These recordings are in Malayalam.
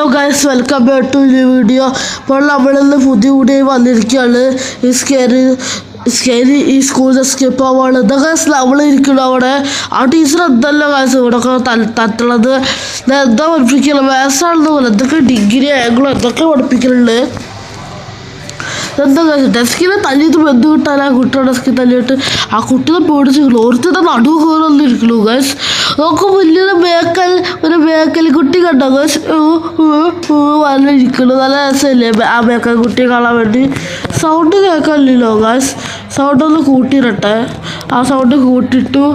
Hello guys, welcome back to ഈ വീഡിയോ. അപ്പോൾ നമ്മളിന്ന് പുതിയ വീഡിയോ വന്നിരിക്കുകയാണ്. ഈ സ്കൂൾ സ്കിപ്പ് ആവാണ്. ഗൈസ് നമ്മളിരിക്കണം അവിടെ. ആ ടീച്ചർ എന്തല്ലോ ഗൈസ് ഇവിടെയൊക്കെ തട്ടുള്ളത്. എന്താ പഠിപ്പിക്കുന്നത്? മാത്സാണെന്ന് പോലെ എന്തൊക്കെ ഡിഗ്രി ആംഗിളും എന്തൊക്കെ പഠിപ്പിക്കുന്നുണ്ട്. എന്താ ഡെസ്കിനെ തല്ലിയിട്ട് ബന്ധു കിട്ടാൻ ആ കുട്ടിയുടെ ഡെസ്കിൽ തല്ലിയിട്ട് ആ കുട്ടിയെ പേടിച്ചിരിക്കണു. ഓർത്തിൻ്റെ നടുവ് കയറൊന്നിരിക്കണു ഗൈസ്. നോക്ക് വലിയൊരു ബേക്കൽ കുട്ടി കണ്ടോ ഗൈസ്? വന്നിരിക്കണു. നല്ല രസമല്ലേ ആ ബേക്കൽ കുട്ടിയെ കാണാൻ വേണ്ടി? Sound കേൾക്കാനില്ലല്ലോ guys. സൗണ്ട് ഒന്ന് കൂട്ടിയിരട്ടെ. ആ സൗണ്ട് കൂട്ടിയിട്ടു.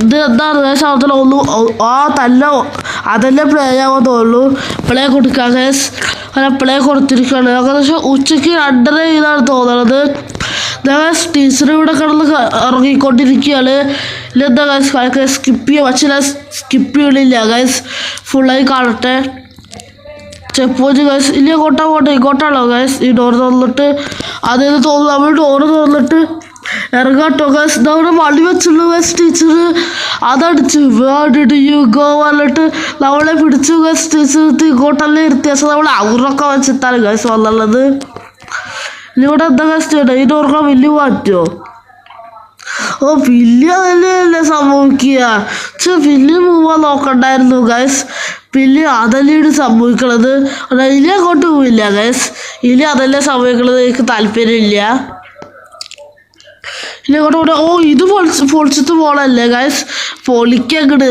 ഇത് എന്താണ് ഗൈസ്? അതെല്ലാം പ്ലേ ആവാൻ തോന്നുന്നു. പ്ലേ കൊടുക്കാം ഗൈസ്. പ്ലേ കൊടുത്തിരിക്കുകയാണ്. ഏകദേശം ഉച്ചയ്ക്ക് 2:30 ഇതാണ് തോന്നുന്നത്. ടീച്ചർ ഇവിടെ കിടന്ന് ഇറങ്ങിക്കൊണ്ടിരിക്കുകയാണ്. ഇല്ലെന്താ ഗൈസ് സ്കിപ്പ് ചെയ്യാം. പക്ഷേ ഞാൻ സ്കിപ്പ് ചെയ്യണില്ല ഗൈസ്. ഫുള്ളായി കാണട്ടെ. ചെപ്പോജ് ഗൈസ് ഇല്ല, ഇങ്ങോട്ടാണോ ഗൈസ്? ഈ ഡോർ തുറന്നിട്ട് അതേന്ന് തോന്നുന്നു. നമ്മൾ ഡോർ തുറന്നിട്ട് ഇറങ്ങാട്ടോ ഗൈസ്. നമ്മുടെ വള്ളി വെച്ചുള്ളൂ ഗൈസ്. ടീച്ചർ അതടിച്ചു പറഞ്ഞിട്ട് നമ്മളെ പിടിച്ചു ഗൈസ്. ടീച്ചർ ഇങ്ങോട്ടല്ലേ ഇരുത്തി. പക്ഷെ നമ്മൾ അവരൊക്കെ വെച്ചിട്ടാണ് ഗൈസ് വന്നുള്ളത്. ഇവിടെ എന്താ ഗൈസ് ചെയ്യട്ടെ? ഈ ഡോർക്കാൻ വലിയ മാറ്റുമോ? വലിയ തന്നെയല്ലേ സംഭവിക്കുക. വലിയ പോവാൻ നോക്കണ്ടായിരുന്നു ഗൈസ്. പിന്നെ അതല്ലേ സംഭവിക്കണത്. ഇനി അങ്ങോട്ട് പോവില്ല ഗൈസ്. ഇനി അതല്ലേ സംഭവിക്കണത്. എനിക്ക് താല്പര്യമില്ല. ഇല്ല അങ്ങോട്ട് ഇത് പൊളിച്ചിട്ട് പോകണല്ലേ ഗൈസ്? പൊളിക്കങ്ങട്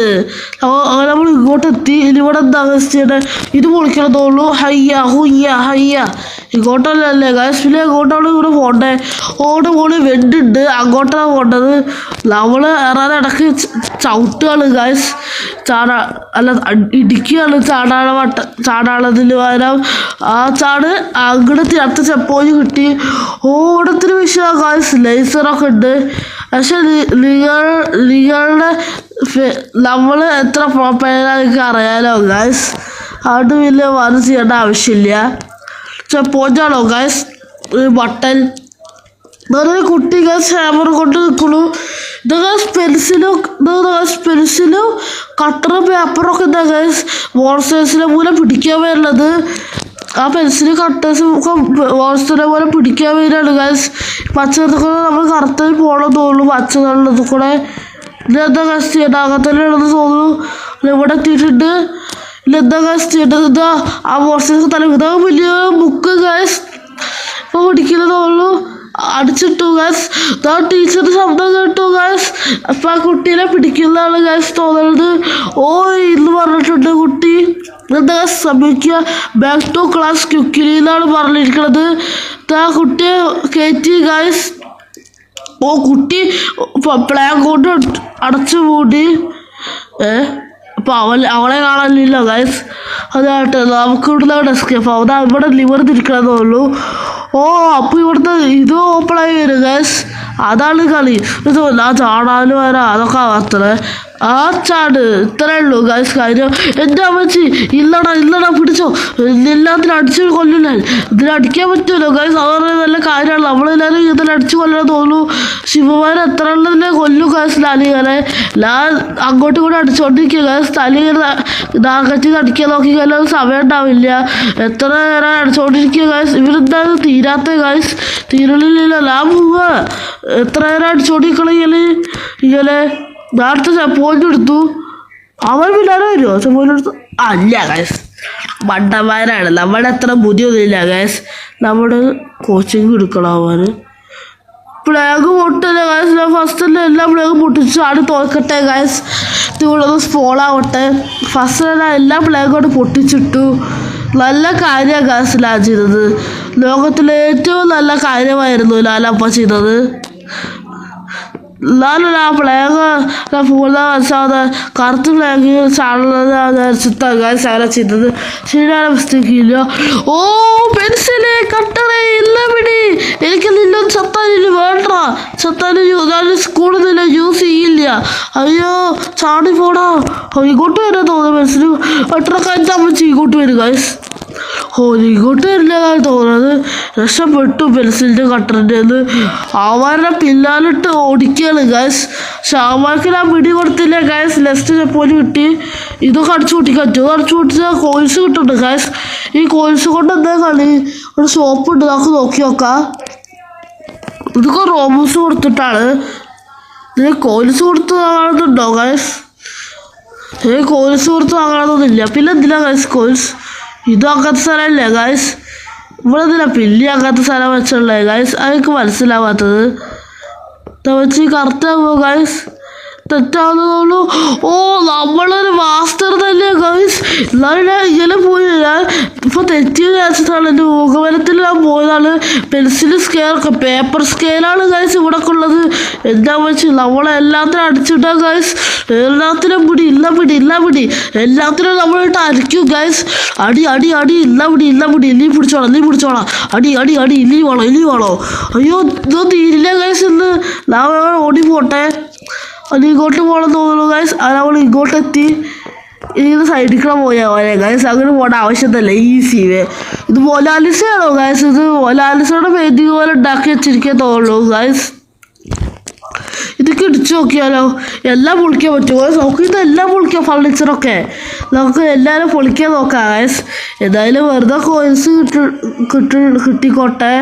നമ്മൾ ഇങ്ങോട്ട് എത്തി. ഇനി ഇവിടെ എന്താ ഗൈസ് ചെയ്യണേ? ഇത് പൊളിക്കണം തോന്നുന്നു. ഹയ്യ ഇങ്ങോട്ടല്ലേ ഗൈസ്? പിന്നെ എങ്ങോട്ടാണ് ഇവിടെ പോകണ്ടേ? മോള് വെണ്ടുണ്ട്. അങ്ങോട്ടാണ് പോകേണ്ടത്. നമ്മൾ ഇറങ്ങാനിടക്ക് ചവിട്ടുകയാണ് ഗൈസ്. ഇടിക്കുകയാണ്. ചാടാളതിന് പകരം ആ ചാട് അങ്ങോട്ട് അടുത്ത ചെപ്പോയി കിട്ടി. ഓടത്തിന് വിഷയമാണ് ഗൈസ്. ലേസറൊക്കെ ഉണ്ട്. പക്ഷെ നിങ്ങളുടെ നമ്മൾ എത്ര പേരാ എനിക്ക് അറിയാലോ ഗൈസ്. അതുകൊണ്ട് വലിയ വർക്ക് ചെയ്യേണ്ട ആവശ്യമില്ല. ചെപ്പോഞ്ചാണോ ഗൈസ്? ബട്ടൺ നല്ലൊരു കുട്ടി ഗൈസ് ഹാമർ കൊണ്ട് നിൽക്കണു. ഇത് ഗൈസ് പെൻസിലും കട്ടറും പേപ്പറൊക്കെ എന്താ ഗൈസ് മോൺസ്റ്റേഴ്സിനെ പോലെ പിടിക്കാൻ വരുന്നത്. ആ പെൻസിലും കട്ടേഴ്സും ഒക്കെ മോൺസ്റ്ററിനെ പോലെ പിടിക്കാൻ വരുന്നതാണ് ഗൈസ്. പച്ചതൊക്കെ നമ്മൾ കറുത്തതിൽ പോകണം തോന്നുന്നു. പച്ച നല്ലത് കൂടെ ഇതെന്താ ഗൈസ് ചെയ്യേണ്ട? അങ്ങനത്തെ ഉള്ളത് തോന്നുന്നു. ഇവിടെ എത്തിയിട്ടുണ്ട്. ഇതെന്താ ഗൈസ് ചെയ്യേണ്ടത്? ഇതാ ആ മോൺസ്റ്റേഴ്സ് തല ഇതാ വലിയ ബുക്ക് ഗൈസ്. ഇപ്പോൾ പിടിക്കുന്നത് തോന്നുന്നു. അടിച്ചിട്ടു ഗൈസ്. ടീച്ചറിന്റെ ശബ്ദം കേട്ടു ഗൈസ്. അപ്പൊ ആ കുട്ടീനെ പിടിക്കുന്നതാണ് ഗൈസ് തോന്നുന്നത്. ഇന്ന് പറഞ്ഞിട്ടുണ്ട് കുട്ടി. എന്താ ശ്രമിക്കുക? ബാക്ക് ടു ക്ലാസ് ക്വിക്കിലി എന്നാണ് പറഞ്ഞിരിക്കുന്നത്. ആ കുട്ടിയെ കയറ്റി ഗൈസ്. കുട്ടി പ്ലേ കൊണ്ട് അടച്ചു മൂടി. അപ്പൊ അവളെ കാണാനില്ല ഗൈസ്. അതാട്ടെ നമുക്ക് ഇവിടുന്ന് ഡെസ്കേപ്പ് ആവും. ഇവിടെ ലിവർ തിരിക്കണം തോന്നുന്നു. അപ്പൊ ഇവിടുത്തെ ഇത് ഓപ്പണായി വരും ഗൈസ്. അതാണ് കളി. ആ ചാടാനും വരാം. അതൊക്കെ അത്ര ആ ചാട് ഇത്രേ ഉള്ളൂ ഗൈസ് കാര്യം. എൻ്റെ അമ്മച്ചി ഇല്ലടാ പിടിച്ചോ. എല്ലാത്തിനും അടിച്ച് കൊല്ലില്ല. ഇതിനടിക്കാൻ പറ്റുമല്ലോ ഗൈസ്. അത് നല്ല കാര്യമാണ്. നമ്മളെല്ലാവരും ഇതിലടിച്ച് കൊല്ലാൻ തോന്നുന്നു. ശിവമാരെ എത്ര എണ്ണത്തിനെ കൊല്ലും ഗൈസ്. ലാലിങ്ങനെ അങ്ങോട്ടും കൂടെ അടിച്ചോണ്ടിരിക്കുക ഗൈസ്. തലിങ്ങനെ ദാഹത്തി അടിക്കാൻ നോക്കിയാലും സമയം ഉണ്ടാവില്ല. എത്ര നേരം അടിച്ചോണ്ടിരിക്കുക ഗൈസ്. ഇവരെന്താണ് തീരാത്ത ഗൈസ്? തീരണില്ല. ലാഭ പോവുക. എത്ര നേരം അടിച്ചോണ്ടിരിക്കണെങ്കിൽ ഇങ്ങനെ നേരത്തെ ചെപ്പോയിൻ്റ് എടുത്തു. അവർ പിന്നാലെ വരുമോ? ചെപ്പോയിൻ്റ് അല്ല ഗൈസ്. മണ്ടന്മാരാണ്. നമ്മുടെ അത്ര ബുദ്ധിയൊന്നുമില്ല ഗൈസ്. നമ്മുടെ കോച്ചിങ് എടുക്കണം. അവന് പ്ലേഗ് പൊട്ടില്ല ഗൈസ്. ഞാൻ ഫസ്റ്റ് തന്നെ എല്ലാ പ്ലേഗും പൊട്ടിച്ചു. ആട് തോൽക്കട്ടെ ഗൈസ്. ഇവിടെ ഒന്ന് സ്പോളാവട്ടെ. ഫസ്റ്റ് തന്നെ എല്ലാ പ്ലേഗോട് പൊട്ടിച്ചിട്ടു. നല്ല കാര്യമാണ് ഗൈസ് ലാൽ ചെയ്തത്. ലോകത്തിലെ ഏറ്റവും നല്ല കാര്യമായിരുന്നു ലാലപ്പ ചെയ്തത്. ലാലല്ല പ്ലേഗ് പൂർണ്ണ മനസ്സാവുന്ന കറുത്ത പ്ലേഗ് ചാടുന്നത് ചെയ്തത് ശരിയാണ്. മിസ്റ്റേക്കില്ല. പെൻസില് കട്ടറ് എല്ലാം പിടി. എനിക്ക് നിന്നൊന്നും ചത്താനില്ല. വേണ്ട ചത്താനും ഞാൻ സ്കൂളിൽ നിന്നെ യൂസ് ചെയ്യില്ല. അയ്യോ ചാടി പോടാ. ഇങ്ങോട്ട് വരാൻ തോന്നുന്നു. പെൻസില് കട്ടറൊക്കെ അമ്മച്ചി ഇങ്ങോട്ട് വരും ഗൈസ്. ഇങ്ങോട്ട് വരില്ല തോന്നുന്നത്. രക്ഷപ്പെട്ടു പെൻസിലിൻ്റെ കട്ടറിൻ്റെ അവരുടെ പിന്നാലിട്ട് ഓടിക്കുകയാണ് ഗൈസ്. ഷാമാർക്ക് ഞാൻ പിടി കൊടുത്തില്ല ഗൈസ്. ലെസ്റ്റ് ചെപ്പോയിന്റ് കിട്ടി. ഇതൊക്കെ അടിച്ചു പൊട്ടിക്കാൻ പറ്റും. അടിച്ചു പൊട്ടിച്ചാൽ കോയിൻസ് കിട്ടുന്നുണ്ട് ഗൈസ്. ഈ കോയിൻസ് കൊണ്ട് എന്താ കളി? ഒരു ഷോപ്പ് ഉണ്ട്, നമുക്ക് നോക്കി നോക്കാം. ഇതൊക്കെ റോബോസ് കൊടുത്തിട്ടാണ്. ഇത് കോയിൻസ് കൊടുത്ത് വാങ്ങാനുണ്ടോ ഗൈസ്? കോയിൻസ് കൊടുത്ത് വാങ്ങാനൊന്നുമില്ല. പിന്നെ എന്തിനാ ഗൈസ് കോയിൻസ്? ഇതും അങ്ങനത്തെ സ്ഥലമല്ലേ ഗൈസ്? ഇവിടെ എന്തിനാ പിന്നെ അങ്ങനത്തെ സ്ഥലം വെച്ചുള്ളേ ഗൈസ്? അതെനിക്ക് മനസ്സിലാവാത്തത്. വെച്ച് കറക്റ്റാകുമോ ഗൈസ്? തെറ്റാവുന്നതുള്ളൂ. ഓ, നമ്മളൊരു മാസ്റ്റർ തന്നെ ഗൈസ്. എന്നാലും ഞാൻ ഇങ്ങനെ പോയി. ഞാൻ ഇപ്പോൾ തെറ്റിയ വിചാരിച്ചിട്ടാണ്. എൻ്റെ മുഖബലത്തിൽ ഞാൻ പോയതാണ്. പെൻസിൽ സ്കെയിലൊക്കെ പേപ്പർ സ്കെയിലാണ് ഗൈസ് ഇവിടെ ഒക്കെ ഉള്ളത്. എന്താ വെച്ച് നമ്മളെല്ലാത്തിനും അടിച്ചിട്ടാ ഗൈസ്. എല്ലാത്തിനും പിടി ഇല്ല പിടി ഇല്ല പിടി എല്ലാത്തിനും നമ്മളിട്ട് അരിക്കും ഗൈസ്. അടി അടി അടി ഇല്ല പിടി ഇല്ല പിടി ഇല്ലി പിടിച്ചോളാം അടി അടി അടി ഇല്ലി വേണോ. അയ്യോ, ഇതോ തീരില്ല ഗൈസ്. ഇന്ന് ഞാൻ ഓടി പോട്ടെ. അത് ഇങ്ങോട്ട് പോകണം തോന്നുന്നു ഗൈസ്. അത് നമ്മൾ ഇങ്ങോട്ട് എത്തി. ഇങ്ങനെ സൈഡിൽ കൂടെ പോയാൽ പോലെ ഗൈസ്. അങ്ങനെ പോകേണ്ട ആവശ്യമൊന്നുമില്ല. Easy way. ഇത് മൊനാലിസയാണോ ഗൈസ്? ഇത് മൊനാലിസയുടെ പെയിന്റിങ് പോലെ ഉണ്ടാക്കി വെച്ചിരിക്കാൻ തോന്നുള്ളൂ ഗൈസ്. ഇതൊക്കെ ഇടിച്ചു നോക്കിയാലോ? എല്ലാം പൊളിക്കാൻ പറ്റുമോ? നമുക്ക് ഇതെല്ലാം പൊളിക്കാം. ഫർണിച്ചറൊക്കെ നമുക്ക് എല്ലാവരും പൊളിക്കാൻ നോക്കാം ഗൈസ്. എന്തായാലും വെറുതെ കോയിൻസ് കിട്ടിക്കോട്ടെ.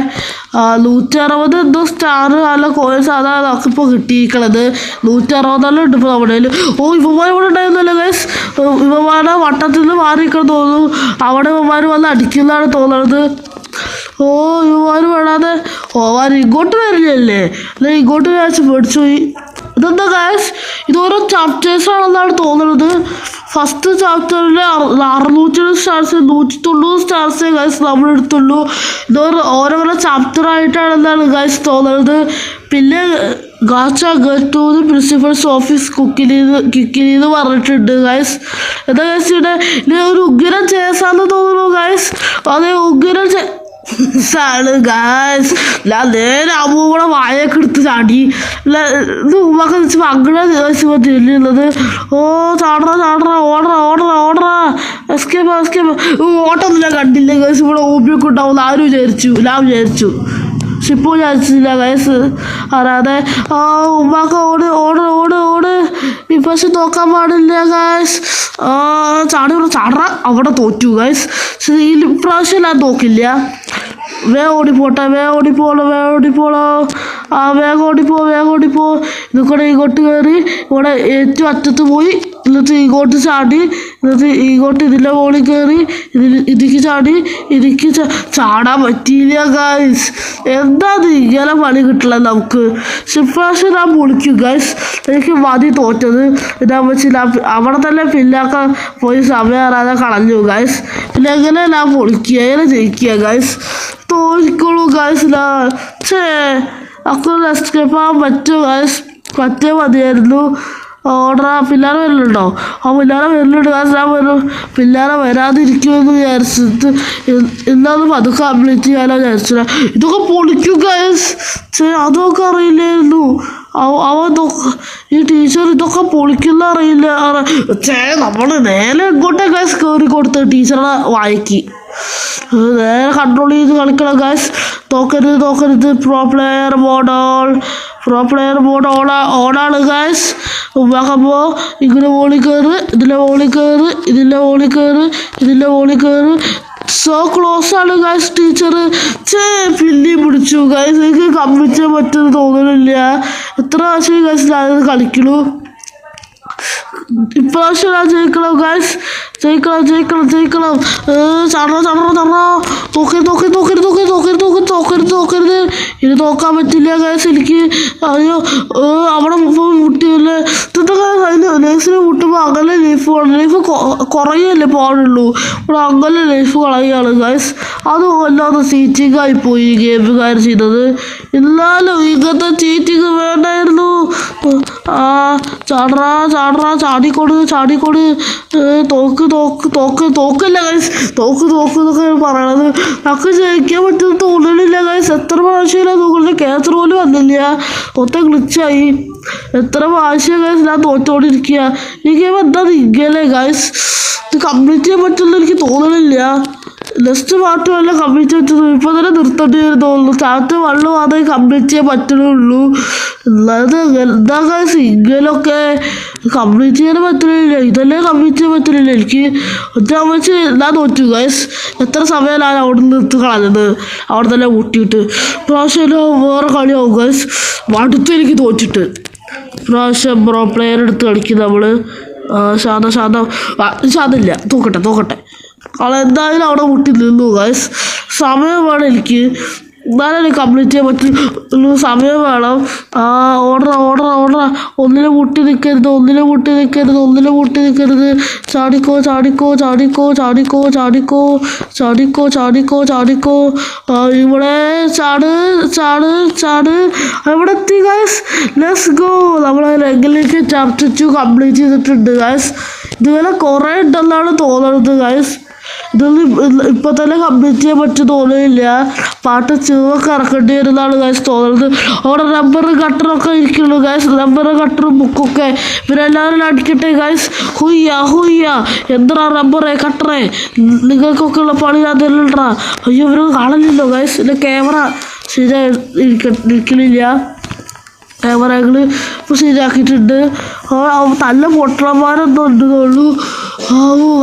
160 എന്തോ സ്റ്റാർ അല്ല കോയിൻസ്. അതാണ് നമുക്കിപ്പോൾ കിട്ടിയിരിക്കണത്. 160 ഉണ്ട് ഇപ്പോൾ നമ്മുടെ കയ്യിൽ. ഓ, ഇവന്മാർ ഇവിടെ ഉണ്ടായിരുന്നല്ലോ ഗൈസ്. ഇവന്മാരുടെ വട്ടത്തിൽ നിന്ന് മാറിയിരിക്കണം തോന്നുന്നു. അവിടെ ഇവന്മാർ വന്ന് അടിക്കുന്നതാണ് തോന്നുന്നത്. ഓ, ഇവന്മാർ വേണാതെ ഓവാർ ഇങ്ങോട്ട് വരില്ലല്ലേ? അല്ലെ ഇങ്ങോട്ട് വിചാരിച്ച് പേടിച്ചു പോയി. ഇതെന്താ ഗൈസ്? ഇത് ഓരോ ചാപ്റ്റേഴ്സ് ആണെന്നാണ് തോന്നുന്നത്. ഫസ്റ്റ് ചാപ്റ്ററിൽ 670 സ്റ്റാർസ് 190 സ്റ്റാർസേ ഗൈസ് നമ്മളെടുത്തുള്ളൂ. ഇത് ഓരോരോ ചാപ്റ്റർ ആയിട്ടാണെന്നാണ് ഗൈസ് തോന്നുന്നത്. പിന്നെ gotcha get to the principal's office കിക്കിലിന്ന് പറഞ്ഞിട്ടുണ്ട് ഗൈസ്. എന്താ ഗൈസ് ഇവിടെ ഒരു ഉഗ്രം ചേസാന്ന് തോന്നുന്നു ഗൈസ്. അതെ, ഉഗ്രം ആണ് ഗൈസ്. ഞാൻ നേരെ അമ്മൂടെ വായൊക്കെ എടുത്ത് ചാടി. ഇത് ഉമ്മക്ക് വെച്ച് അങ്ങനെ തിരിഞ്ഞുള്ളത്. ഓ, ചാടറ ഓടറ എസ്കേപ്പ്. ഓട്ടൊന്നും ഞാൻ കണ്ടില്ല ഗൈസ്. ഇവിടെ ഓപ്പിയൊക്കെ ഉണ്ടാവും ആരും ഞാൻ വിചാരിച്ചു. പക്ഷെ ഇപ്പോൾ വിചാരിച്ചില്ല ഗൈസ്. അറിയാതെ ഉമ്മാക്ക ഓട്. പക്ഷെ നോക്കാൻ പാടില്ല ഗൈസ്. ചാടറ അവിടെ തോറ്റു ഗൈസ്. ഇപ്രാവശ്യം ഞാൻ നോക്കില്ല. വേഗം ഓടിപ്പോട്ടെ. വേഗം ഓടിപ്പോ. ഇതൊക്കെ ഇങ്ങോട്ട് കയറി ഇവിടെ ഏറ്റവും അറ്റത്ത് പോയി. എന്നിട്ട് ഇങ്ങോട്ട് ചാടി. എന്നിട്ട് ഇങ്ങോട്ട് ഇതിൻ്റെ മുകളിൽ കയറി ഇതിക്ക് ചാടി. ചാടാൻ പറ്റിയില്ല ഗൈസ്. എന്താ ഇങ്ങനെ പണി കിട്ടില്ല നമുക്ക്. ഇപ്രാവശ്യം ഞാൻ പൊളിക്കും ഗൈസ്. എനിക്ക് മതി തോറ്റത്. എന്താ വെച്ചില്ല, അവിടെ തന്നെ ഫില്ലാക്കാൻ പോയി സമയം അറിയാതെ കളഞ്ഞു ഗൈസ്. പിന്നെ എങ്ങനെ ഞാൻ പൊളിക്കുക, എങ്ങനെ ജയിക്കുക ഗൈസ്? തോൽക്കുള്ളൂ ഗൈസ്. ഒക്കെ എസ്കേപ്പ് ആകാൻ പറ്റുമോ ഗൈസ്? പറ്റിയാൽ മതിയായിരുന്നു. ഓർഡറാ പിള്ളേരെ വരലുണ്ടോ? പിള്ളേരെ വരലുണ്ട് ഗൈസ്. ഞാൻ പിള്ളേരെ വരാതിരിക്കുമെന്ന് വിചാരിച്ചിട്ട് എന്നാന്ന് പതുക്കെ കംപ്ലീറ്റ് ചെയ്യാനോ വിചാരിച്ചില്ല. ഇതൊക്കെ പൊളിക്കും ഗൈസ്. അതൊക്കെ അറിയില്ലായിരുന്നു. ഈ ടീച്ചർ ഇതൊക്കെ പൊളിക്കുന്ന അറിയില്ല. നമ്മൾ നേരെ ഇങ്ങോട്ടേ ഗൈസ് കയറി കൊടുത്ത് ടീച്ചറുടെ വായിക്ക് നേരെ കൺട്രോൾ ചെയ്ത് കളിക്കണം ഗൈസ്. തോക്കരുത്. പ്രോ പ്ലെയർ മോഡ് ഓണാണ് ഗൈസ്. ഉണ്ടാക്കുമ്പോൾ ഇങ്ങനെ മുകളിൽ കയറ്, ഇതിൻ്റെ മുകളിൽ കയറ്. സോ ക്ലോസ് ആണ് ഗൈസ്. ടീച്ചർ പിന്നെയും പിടിച്ചു ഗൈസ്. എനിക്ക് കമ്പിച്ചാൻ പറ്റുമെന്ന് തോന്നുന്നില്ല. എത്ര പ്രാവശ്യം ഗൈസ് ഞാനത് കളിക്കണു. ഇപ്രാവശ്യം ഞാൻ ജയിക്കണം ഗൈസ്. ജയിക്കണം. തോക്കരുത്. ഇത് നോക്കാൻ പറ്റില്ല ഗൈസ് എനിക്ക്. അയ്യോ, അവിടെ മുട്ടിയല്ലേ. ലൈഫിനെ മുട്ടുമ്പോൾ അങ്ങനെ ലൈഫ് കുറയല്ലേ പാടുള്ളൂ. ഇവിടെ അങ്ങനെ ലൈഫ് കളയുകയാണ് ഗൈസ്. അത് വല്ലാതെ ചീറ്റിംഗ് ആയിപ്പോയി ഈ ഗെയിമുകാർ ചെയ്തത്. എന്നാലും ഇങ്ങനത്തെ ചീറ്റിംഗ് വേണ്ടായിരുന്നു. ചാടിക്കോട്. തോക്കല്ല ഗൈസ്. തോക്ക് എന്നൊക്കെ പറയണത്. നമുക്ക് ജയിക്കാൻ പറ്റുന്ന തോന്നണില്ല ഗൈസ്. എത്ര പ്രാവശ്യം തോന്നുന്നില്ല. ക്യാൻസർ പോലും വന്നില്ല. മൊത്തം ഗ്ലിച്ചായി. എത്ര പ്രാവശ്യം ഗൈസ് ഞാൻ തോറ്റോണ്ടിരിക്കുക. ഈ ഗെയിം എന്താ ഇങ്ങനെ ഗൈസ്? ഇത് കംപ്ലീറ്റ് ചെയ്യാൻ പറ്റുമെന്ന് എനിക്ക് തോന്നണില്ല. നെക്സ്റ്റ് പാർട്ട് വല്ല കംപ്ലീറ്റ് പറ്റുന്നു. ഇപ്പോൾ തന്നെ നിർത്തേണ്ടി വരും തോന്നുന്നു. ചാപ്റ്റർ 1 മാത്രമേ കംപ്ലീറ്റ് ചെയ്യാൻ പറ്റുള്ളൂ. അല്ലാതെ എന്താ ഗൈസ് ഇങ്ങനൊക്കെ കംപ്ലീറ്റ് ചെയ്യാൻ പറ്റുന്നില്ല. ഇതല്ലേ കംപ്ലീറ്റ് ചെയ്യാൻ പറ്റുന്നില്ല എനിക്ക്. ഒറ്റ വെച്ച് ഞാൻ തോറ്റു ഗൈസ്. എത്ര സമയമാണ് അവിടെ നിർത്തി കളഞ്ഞത്, അവിടെ തന്നെ ഊട്ടിയിട്ട്. പ്രാവശ്യം വേറെ കളിയാവും ഗൈസ്. മടുത്ത് എനിക്ക് തോറ്റിട്ട്. പ്രാവശ്യം ബ്രോ പ്ലെയർ എടുത്ത് കളിക്കും നമ്മൾ. ശാന്തമില്ല, തോക്കട്ടെ. എന്തായാലും അവിടെ മുട്ടി നിന്നു ഗൈസ്. സമയം വേണം എനിക്ക്, എന്നാലും കംപ്ലീറ്റ് ചെയ്യാൻ പറ്റുള്ളൂ. സമയം വേണം. ഓർഡർ ഒന്നിനെ മുട്ടി നിൽക്കരുത്. ചാടിക്കോ. ഇവിടെ ചാട്. ഇവിടെ എത്തി ഗൈസ്. Let's go. നമ്മൾ ലെഗിലേക്ക് ചാപ്റ്റർ 2 കംപ്ലീറ്റ് ചെയ്തിട്ടുണ്ട് ഗൈസ്. ഇതുവരെ കുറേ ഉണ്ടെന്നാണ് തോന്നുന്നത് ഗൈസ്. ഇതൊന്നും ഇപ്പോൾ തന്നെ കംപ്ലീറ്റ് ചെയ്യാൻ പറ്റും തോന്നുന്നില്ല. പാട്ട് ചെറുതൊക്കെ ഇറക്കേണ്ടി വരുന്നതാണ് ഗൈസ് തോന്നുന്നത്. അവിടെ റബ്ബർ കട്ടറൊക്കെ ഇരിക്കുള്ളൂ ഗൈസ്. റബ്ബർ കട്ടറും ബുക്കൊക്കെ ഇവരെല്ലാവരും അടിക്കട്ടെ ഗൈസ്. ഹുയ്യ എന്താ റബ്ബറേ കട്ടറേ, നിങ്ങൾക്കൊക്കെ ഉള്ള പണി അതിലുണ്ടാ. അയ്യോ ഇവർ കാണലില്ലോ ഗൈസ്. എൻ്റെ ക്യാമറ ശരിയായി ഇരിക്കലില്ല. ക്യാമറകൾ ഇപ്പോൾ ശരിയാക്കിയിട്ടുണ്ട്. നല്ല പൊട്ടന്മാരൊന്നും ഉണ്ടെന്നുള്ളൂ.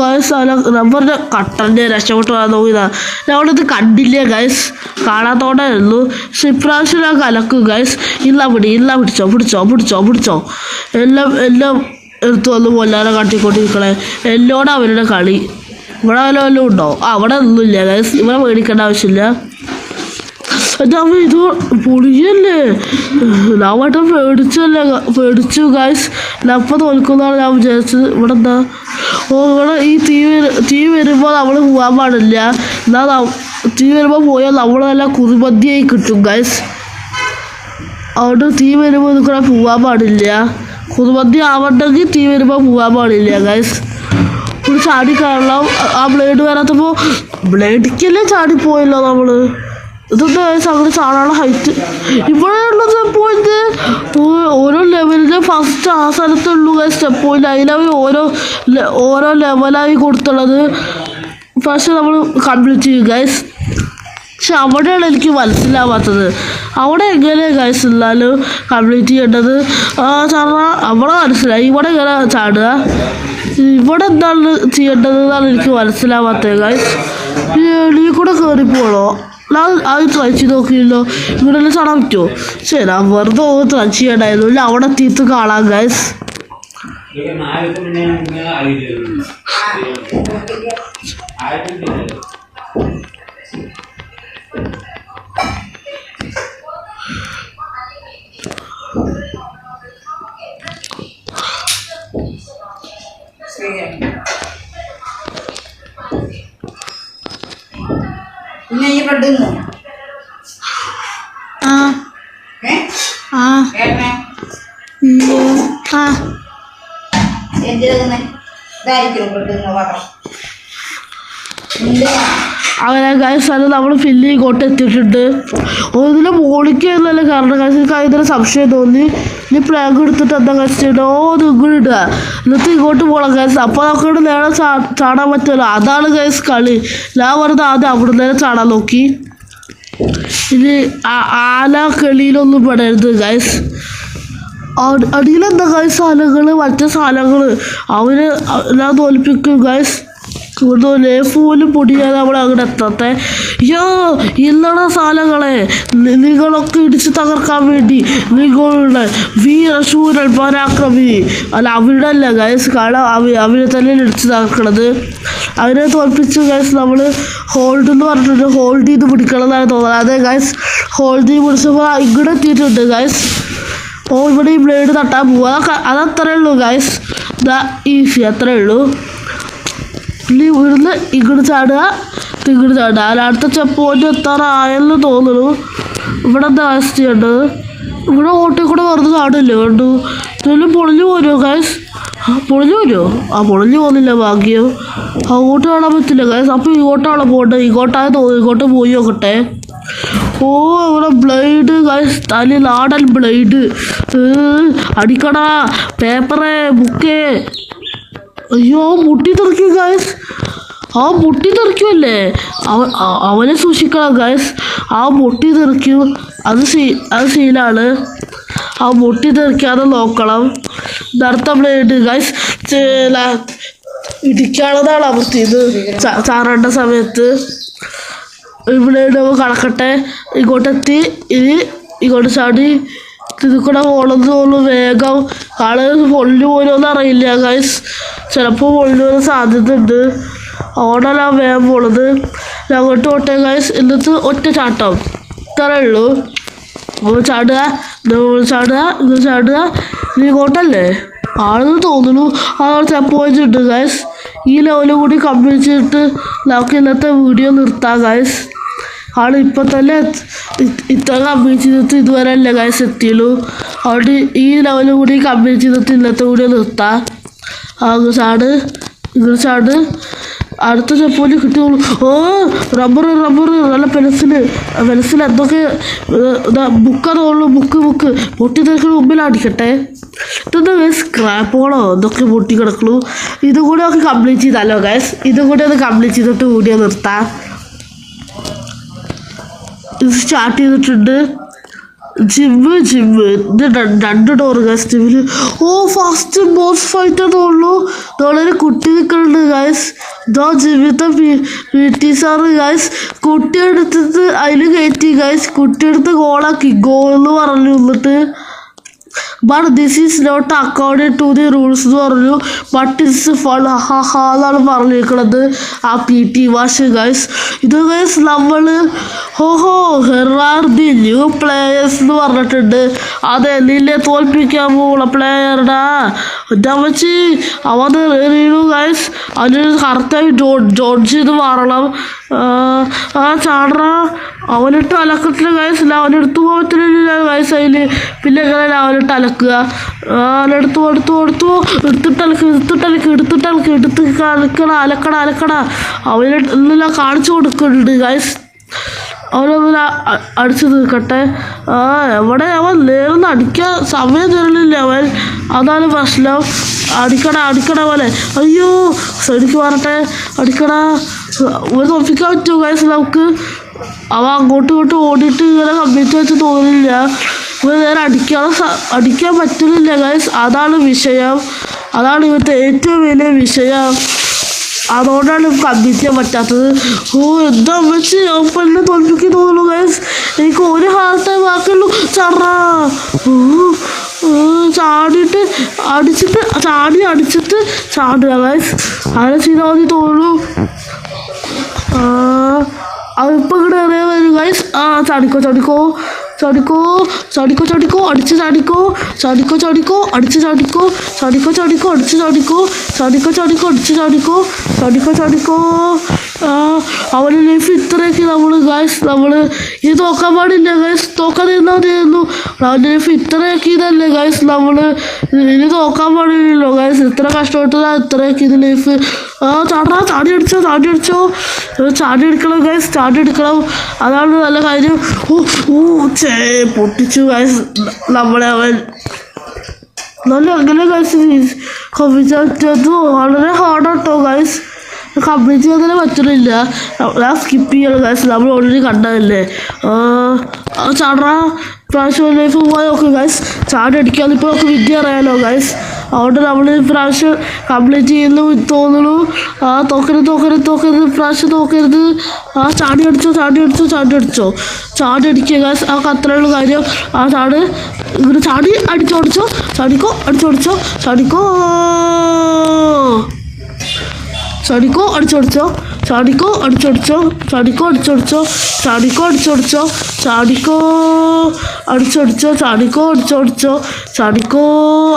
ഗൈസ് നമ്പറിൻ്റെ കട്ടൻ്റെ രക്ഷപ്പെട്ട് വരാൻ നോക്കിയതാണ്. ഞങ്ങളിത് കണ്ടില്ല ഗൈസ്, കാണാത്തോണ്ടായിരുന്നു. പക്ഷെ ഇപ്രാവശ്യം ഞാൻ കലക്കും ഗൈസ്. പിടിച്ചോ. എല്ലാം എടുത്തു വന്ന് കൊല്ലാനെ കാട്ടിക്കൊണ്ടിരിക്കണേ. എന്നോട് അവരുടെ കളി. ഇവിടെ വല്ലതും ഉണ്ടോ? അവിടെ ഒന്നുമില്ല ഗൈസ്. ഇവിടെ മേടിക്കേണ്ട ആവശ്യമില്ല. ഇത് പൊളിയല്ലേ. ഞാൻ വട്ടം പേടിച്ചു ഗൈസ്. അപ്പം തോൽക്കുന്നതാണ് ഞാൻ വിചാരിച്ചത്. ഇവിടെ എന്താ? ഇവിടെ ഈ തീ വരുമ്പോൾ നമ്മൾ പോകാൻ പാടില്ല. എന്നാൽ തീ വരുമ്പോൾ പോയാൽ നമ്മൾ നല്ല കുറുമന്തിയായി കിട്ടും ഗൈസ്. അതുകൊണ്ട് തീ വരുമ്പോൾ നിൽക്കണ പോകാൻ പാടില്ല. കുറുമന്തി ആവണ്ടെങ്കിൽ തീ വരുമ്പോൾ പോകാൻ പാടില്ല ഗൈസ്. ഒരു ചാടി കാണണം. ആ ബ്ലേഡ് വരാത്തപ്പോൾ ബ്ലേഡിക്കല്ലേ ചാടിപ്പോയല്ലോ നമ്മൾ. ഇതൊന്നും അങ്ങനെ ചാടാനുള്ള ഹൈറ്റ് ഇവിടെ ഉള്ളത്. സ്റ്റെപ്പ് പോയിന്റ് ഓരോ ലെവലിൻ്റെ ഫസ്റ്റ് ആ സ്ഥലത്തുള്ളൂ സ്റ്റെപ്പ് പോയിന്റ്. അതിലവർ ഓരോ ലെവലായി കൊടുത്തുള്ളത്. പക്ഷെ നമ്മൾ കംപ്ലീറ്റ് ചെയ്യും ഗൈസ്. പക്ഷെ അവിടെയാണ് എനിക്ക് മനസ്സിലാവാത്തത്. അവിടെ എങ്ങനെ ഗൈസ് എന്നാലും കംപ്ലീറ്റ് ചെയ്യേണ്ടത്. അവിടെ മനസ്സിലായി. ഇവിടെ എങ്ങനെ ചാടുക, ഇവിടെ എന്താണ് ചെയ്യേണ്ടതെന്നാണ് എനിക്ക് മനസ്സിലാവാത്തത് ഗൈസ്. നീ കൂടെ കയറിപ്പോളോ? അത് ട്രൈ ചെയ്ത് നോക്കിയല്ലോ. ഇവിടെ ചാടാൻ പറ്റുമോ? ശരി, ഞാൻ വെറുതെ ട്രൈ ചെയ്യണ്ടായിരുന്നു. അവിടെ എത്തിയിട്ട് കാണാം ഗൈസ്. അങ്ങനെ ഗൈസ് അത് നമ്മൾ ഫില്ല് ഇങ്ങോട്ട് എത്തിയിട്ടുണ്ട്. ഇതിലെ മോളിക്കുള്ള കാരണം ഗൈസ് എനിക്ക് അതിന് സംശയം തോന്നി. ഇനി പ്ലാഗ് എടുത്തിട്ട് എന്താ ഗൈസ് ചെയ്യണോ നിങ്ങൾ ഇടുക, എന്നിട്ട് ഇങ്ങോട്ട് പോകണം ഗൈസ്. അപ്പോൾ നമുക്ക് നേരെ ചാടാൻ പറ്റുമല്ലോ. അതാണ് ഗൈസ് കളി. ഞാൻ വെറുതെ ആദ്യം അവിടെ നേരെ ചാടാൻ നോക്കി. ഇനി ആല കളിയിലൊന്നും പെടരുത് ഗൈസ്. അടിയിലെന്താ ഗൈസ് സാധനങ്ങൾ, മറ്റേ സാധനങ്ങൾ അവര് ഞാൻ തോൽപ്പിക്കും ഗൈസ്. ഇവിടുന്ന് പോലും പൊടിയാതെ അവിടെ അങ്ങോട്ട് എത്തത്തെ. ഇല്ലണ സാധനങ്ങളെ നിങ്ങളൊക്കെ ഇടിച്ച് തകർക്കാൻ വേണ്ടി നിങ്ങളുടെ വീരശൂരൻ പരാക്രമി അല്ല അവരുടെ അല്ല ഗൈസ്. കാരണം അവരെ തന്നെ ഇടിച്ച് തകർക്കണത്. അവരെ തോൽപ്പിച്ചു ഗൈസ്. നമ്മൾ ഹോൾഡ് എന്ന് പറഞ്ഞിട്ടുണ്ട്. ഹോൾഡ് ചെയ്ത് പിടിക്കണം എന്നാണ് തോന്നുന്നത്. അതെ ഗൈസ്, ഹോൾഡ് ചെയ്ത് പിടിച്ചപ്പോൾ ഇങ്ങോട്ട് എത്തിയിട്ടുണ്ട് ഗൈസ്. ഇവിടെ ഈ ബ്ലേഡ് തട്ടാൻ പോവുക. അതത്രേ ഉള്ളൂ ഗൈസ്. ഈസി അത്രേ ഉള്ളൂ. ഇവിടുന്ന് ഇങ്ങോട്ട് ചാടുക, അടുത്ത ചെക്ക് പോയിന്റ് എത്താറായെന്ന് തോന്നുന്നു. ഇവിടെ എന്താ ഗൈസ് ചെയ്യേണ്ടത്? ഇവിടെ ഓട്ടിൽ കൂടെ വെറുതെ ചാടില്ലേ വേണ്ടു. ഇതിലും പൊളിഞ്ഞു പോരുമോ ഗൈസ്? പൊളിഞ്ഞു വരുമോ? പൊളിഞ്ഞു പോകുന്നില്ല ഭാഗ്യം. അങ്ങോട്ട് കാണാൻ പറ്റില്ല ഗൈസ്. അപ്പോൾ ഇങ്ങോട്ടാണ് പോകേണ്ടത്. ഇങ്ങോട്ടാണ് തോന്നുന്നു. ഇങ്ങോട്ട് പോയി നോക്കട്ടെ. ഇവിടെ ബ്ലേഡ് ഗൈസ്, തലി നാടൻ ബ്ലേഡ്. അടിക്കടാ പേപ്പറേ ബുക്കേ. അയ്യോ മുട്ടി തുറക്കി ഗൈസ്. അവൻ പൊട്ടി തെറിക്കുമല്ലേ, അവനെ സൂക്ഷിക്കണം ഗൈസ്. അവൻ പൊട്ടി തെറിക്കും, അത് സീനാണ്. അവൻ പൊട്ടി തെറിക്കാതെ നോക്കണം. നടത്ത ബ്ലേഡ് ഗൈസ് ഇടിക്കാണെന്നാണ് അമർത്തിയത് ചാറേണ്ട സമയത്ത്. ബ്ലേഡ് കടക്കട്ടെ. ഇങ്ങോട്ടെത്തി, ഇനി ഇങ്ങോട്ട് ചാടി ഇതിൽക്കൂടെ പോകണമെന്ന് തോന്നുന്നു. വേഗം ആള് പൊള്ളി പോലോന്ന് അറിയില്ല ഗൈസ്, ചിലപ്പോൾ പൊള്ളി പോകാൻ സാധ്യത ഉണ്ട്. ഓടാനാ വേഗം പോണത്. അങ്ങോട്ട് പോട്ടെ ഗൈസ്. എന്നിട്ട് ഒറ്റ ചാട്ടം, ഇത്രേ ഉള്ളൂ. ചാടുക, ചാടുക, ഇങ്ങനെ ചാടുക. ഇങ്ങോട്ടല്ലേ ആണെന്ന് തോന്നുന്നു. അവിടെ ചെപ്പ് പോയിട്ടുണ്ട് ഗൈസ്. ഈ ലെവലും കൂടി കംപ്ലീറ്റ് ചെയ്തിട്ട് നമുക്ക് ഇന്നത്തെ വീഡിയോ നിർത്താം ഗൈസ്. ആൾ ഇപ്പം തന്നെ ഇത്ര കംപ്ലീറ്റ് ചെയ്തിട്ട് ഇതുവരെ അല്ലേ ഗൈസ് എത്തിയുള്ളൂ. അതുകൊണ്ട് ഈ ലെവലും കൂടി കംപ്ലീറ്റ് ചെയ്തിട്ട് ഇന്നത്തെ വീഡിയോ നിർത്താം. അങ്ങ് ചാട്, ഇങ്ങനെ ചാട്. അടുത്ത ചെപ്പോല് കിട്ടിയുള്ളൂ. ഓ റബ്ബർ നല്ല പെൻസിൽ എന്തൊക്കെ ബുക്കാന്ന് തോന്നുന്നു. ബുക്ക് പൊട്ടി തെറിക്കുന്ന മുമ്പിൽ അടിക്കട്ടെ. ഇതെന്താ ഗൈസ് സ്ക്രാപ്പുകളോ ഇതൊക്കെ പൊട്ടി കിടക്കുള്ളൂ. ഇതും കൂടി ഒക്കെ കംപ്ലീറ്റ് ചെയ്താലോ ഗൈസ്. ഇതും കൂടി ഒന്ന് കംപ്ലീറ്റ് ചെയ്തിട്ട് വീഡിയോ നിർത്താം. ഇത് സ്റ്റാർട്ട് ചെയ്തിട്ടുണ്ട്. ജിമ്മ് ഇത് 2 ഡോർ ഗൈസ് ജിമ്മിൽ. ഓ ഫസ്റ്റ് ബോസ് ഫൈറ്റ് തോന്നുന്നു. ഇതോടെ കുട്ടി നിൽക്കുന്നുണ്ട് ഗൈസ്. ഇതോ ജിമ്മിത്തെ PT സാറ് ഗൈസ്. കുട്ടി എടുത്തിട്ട് അതിൽ കയറ്റി ഗൈസ്. കുട്ടി എടുത്ത് ഗോളാക്കി, ഗോളെന്ന് പറഞ്ഞു. എന്നിട്ട് but this is not according to the rules എന്ന് പറഞ്ഞു. ബട്ട് ഇറ്റ്സ് ഫൺ എന്നാണ് പറഞ്ഞിരിക്കുന്നത് ആ PT മാഷ് ഗൈസ്. ഇത് ഗൈസ് നമ്മൾ ഹെറാർ ദി ന്യൂ പ്ലേയേഴ്സ് എന്ന് പറഞ്ഞിട്ടുണ്ട്. അതെ, നിന്നെ തോൽപ്പിക്കാൻ പോകുന്ന പ്ലേയറുടെ വെച്ച് അവൻ എറിയണു ഗൈസ്. അതിന് കറക്റ്റായി ജോഡ്ജ് ചെയ്ത് മാറണം. ചാടറ അവനിട്ട് അലക്കത്തില്ല ഗൈസ്. അവനെടുത്ത് പോകത്തില്ല ഗൈസ്. അതിൽ പിന്നെ എങ്ങനെ അവനിട്ട് അലക്കുക? എടുത്തു അലക്കട അവനെല്ലാം കാണിച്ചു കൊടുക്കുന്നുണ്ട് ഗൈസ്. അവനൊന്ന് അടിച്ചു തീർക്കട്ടെ. എവിടെ അവൻ നേർന്ന് അടിക്കാൻ സമയം തരണില്ല അവൻ, അതാണ് പ്രശ്നം. അടിക്കട പോലെ. അയ്യോ സൈഡിക്ക് മാറട്ടെ. അടിക്കട ഒരു തോൽപ്പിക്കാൻ പറ്റുമോ ഗൈസ് നമുക്ക്? അവ അങ്ങോട്ടും ഇങ്ങോട്ടും ഓടിയിട്ട് ഇങ്ങനെ കമ്പ്ലീറ്റ് വെച്ച് തോന്നുന്നില്ല. നേരെ അടിക്കാൻ പറ്റുന്നില്ല ഗൈസ്. അതാണ് വിഷയം. അതാണ് ഇവിടുത്തെ ഏറ്റവും വലിയ വിഷയം. അതുകൊണ്ടാണ് കമ്പ്ലീറ്റ് ചെയ്യാൻ പറ്റാത്തത്. ഓ എന്താ വെച്ച് എന്നെ തോൽപ്പിക്കാൻ തോന്നുന്നു ഗൈസ്. എനിക്ക് ഒരു ഹാർട്ട് ടൈം ആക്കുള്ളൂ. ചാടിയിട്ട് ചാടുക ഗൈസ്. അങ്ങനെ ചെയ്താൽ മതി തോന്നുന്നു. അതിപ്പോൾ ഇവിടെ എറിയാൻ വരും ഗൈസ്. ചാടിക്കോ അടിച്ച് ചാടിക്കോ. അവൻ്റെ ലൈഫ് ഇത്രയൊക്കെ നമ്മൾ ഇത് നോക്കാൻ പാടില്ല ഗൈസ്. തോക്കാതെ ഇരുന്നാൽ മതിയായിരുന്നു. അവൻ്റെ ലൈഫ് ഇത്രയൊക്കെ ഇതല്ലേ ഗൈസ്. ഇനി നോക്കാൻ പാടില്ലല്ലോ ഗൈസ്. ഇത്ര കഷ്ടപ്പെട്ടതാ ഇത്രയൊക്കെ ഇത് ലൈഫ്. ചാടി അടിച്ചോ. ചാടി എടുക്കണം ഗൈസ്, ചാടി എടുക്കണം. അതാണ് നല്ല കാര്യം. പൊട്ടിച്ചു ഗൈസ് നമ്മളെ അവൻ. നല്ല അങ്ങനെ ഗൈസ് കമ്പിച്ചത് വളരെ ഹാർഡാട്ടോ ഗൈസ്. കംപ്ലീറ്റ് ചെയ്യാൻ തന്നെ പറ്റുന്നില്ല. ഞാൻ സ്കിപ്പ് ചെയ്യണം ഗൈസ്. നമ്മൾ ഓൾറെഡി കണ്ടതല്ലേ. ചാടാ പ്രാവശ്യം ലൈഫ് പോയി നോക്കും ഗൈസ്. ചാടി അടിക്കാതെ ഇപ്പോൾ നമുക്ക് വിദ്യ അറിയാലോ ഗൈസ്. അതുകൊണ്ട് നമ്മൾ പ്രാവശ്യം കംപ്ലീറ്റ് ചെയ്യുന്നു തോന്നുന്നു. തോക്കരുത് പ്രാവശ്യം തോക്കരുത്. ചാടി അടിക്കുക ഗൈസ്. അത്രയുള്ള കാര്യം. ഇങ്ങനെ ചാടി അടിച്ചോടിച്ചോ. ചാടിക്കോ അടിച്ചോടിച്ചോ. ചാടിക്കോ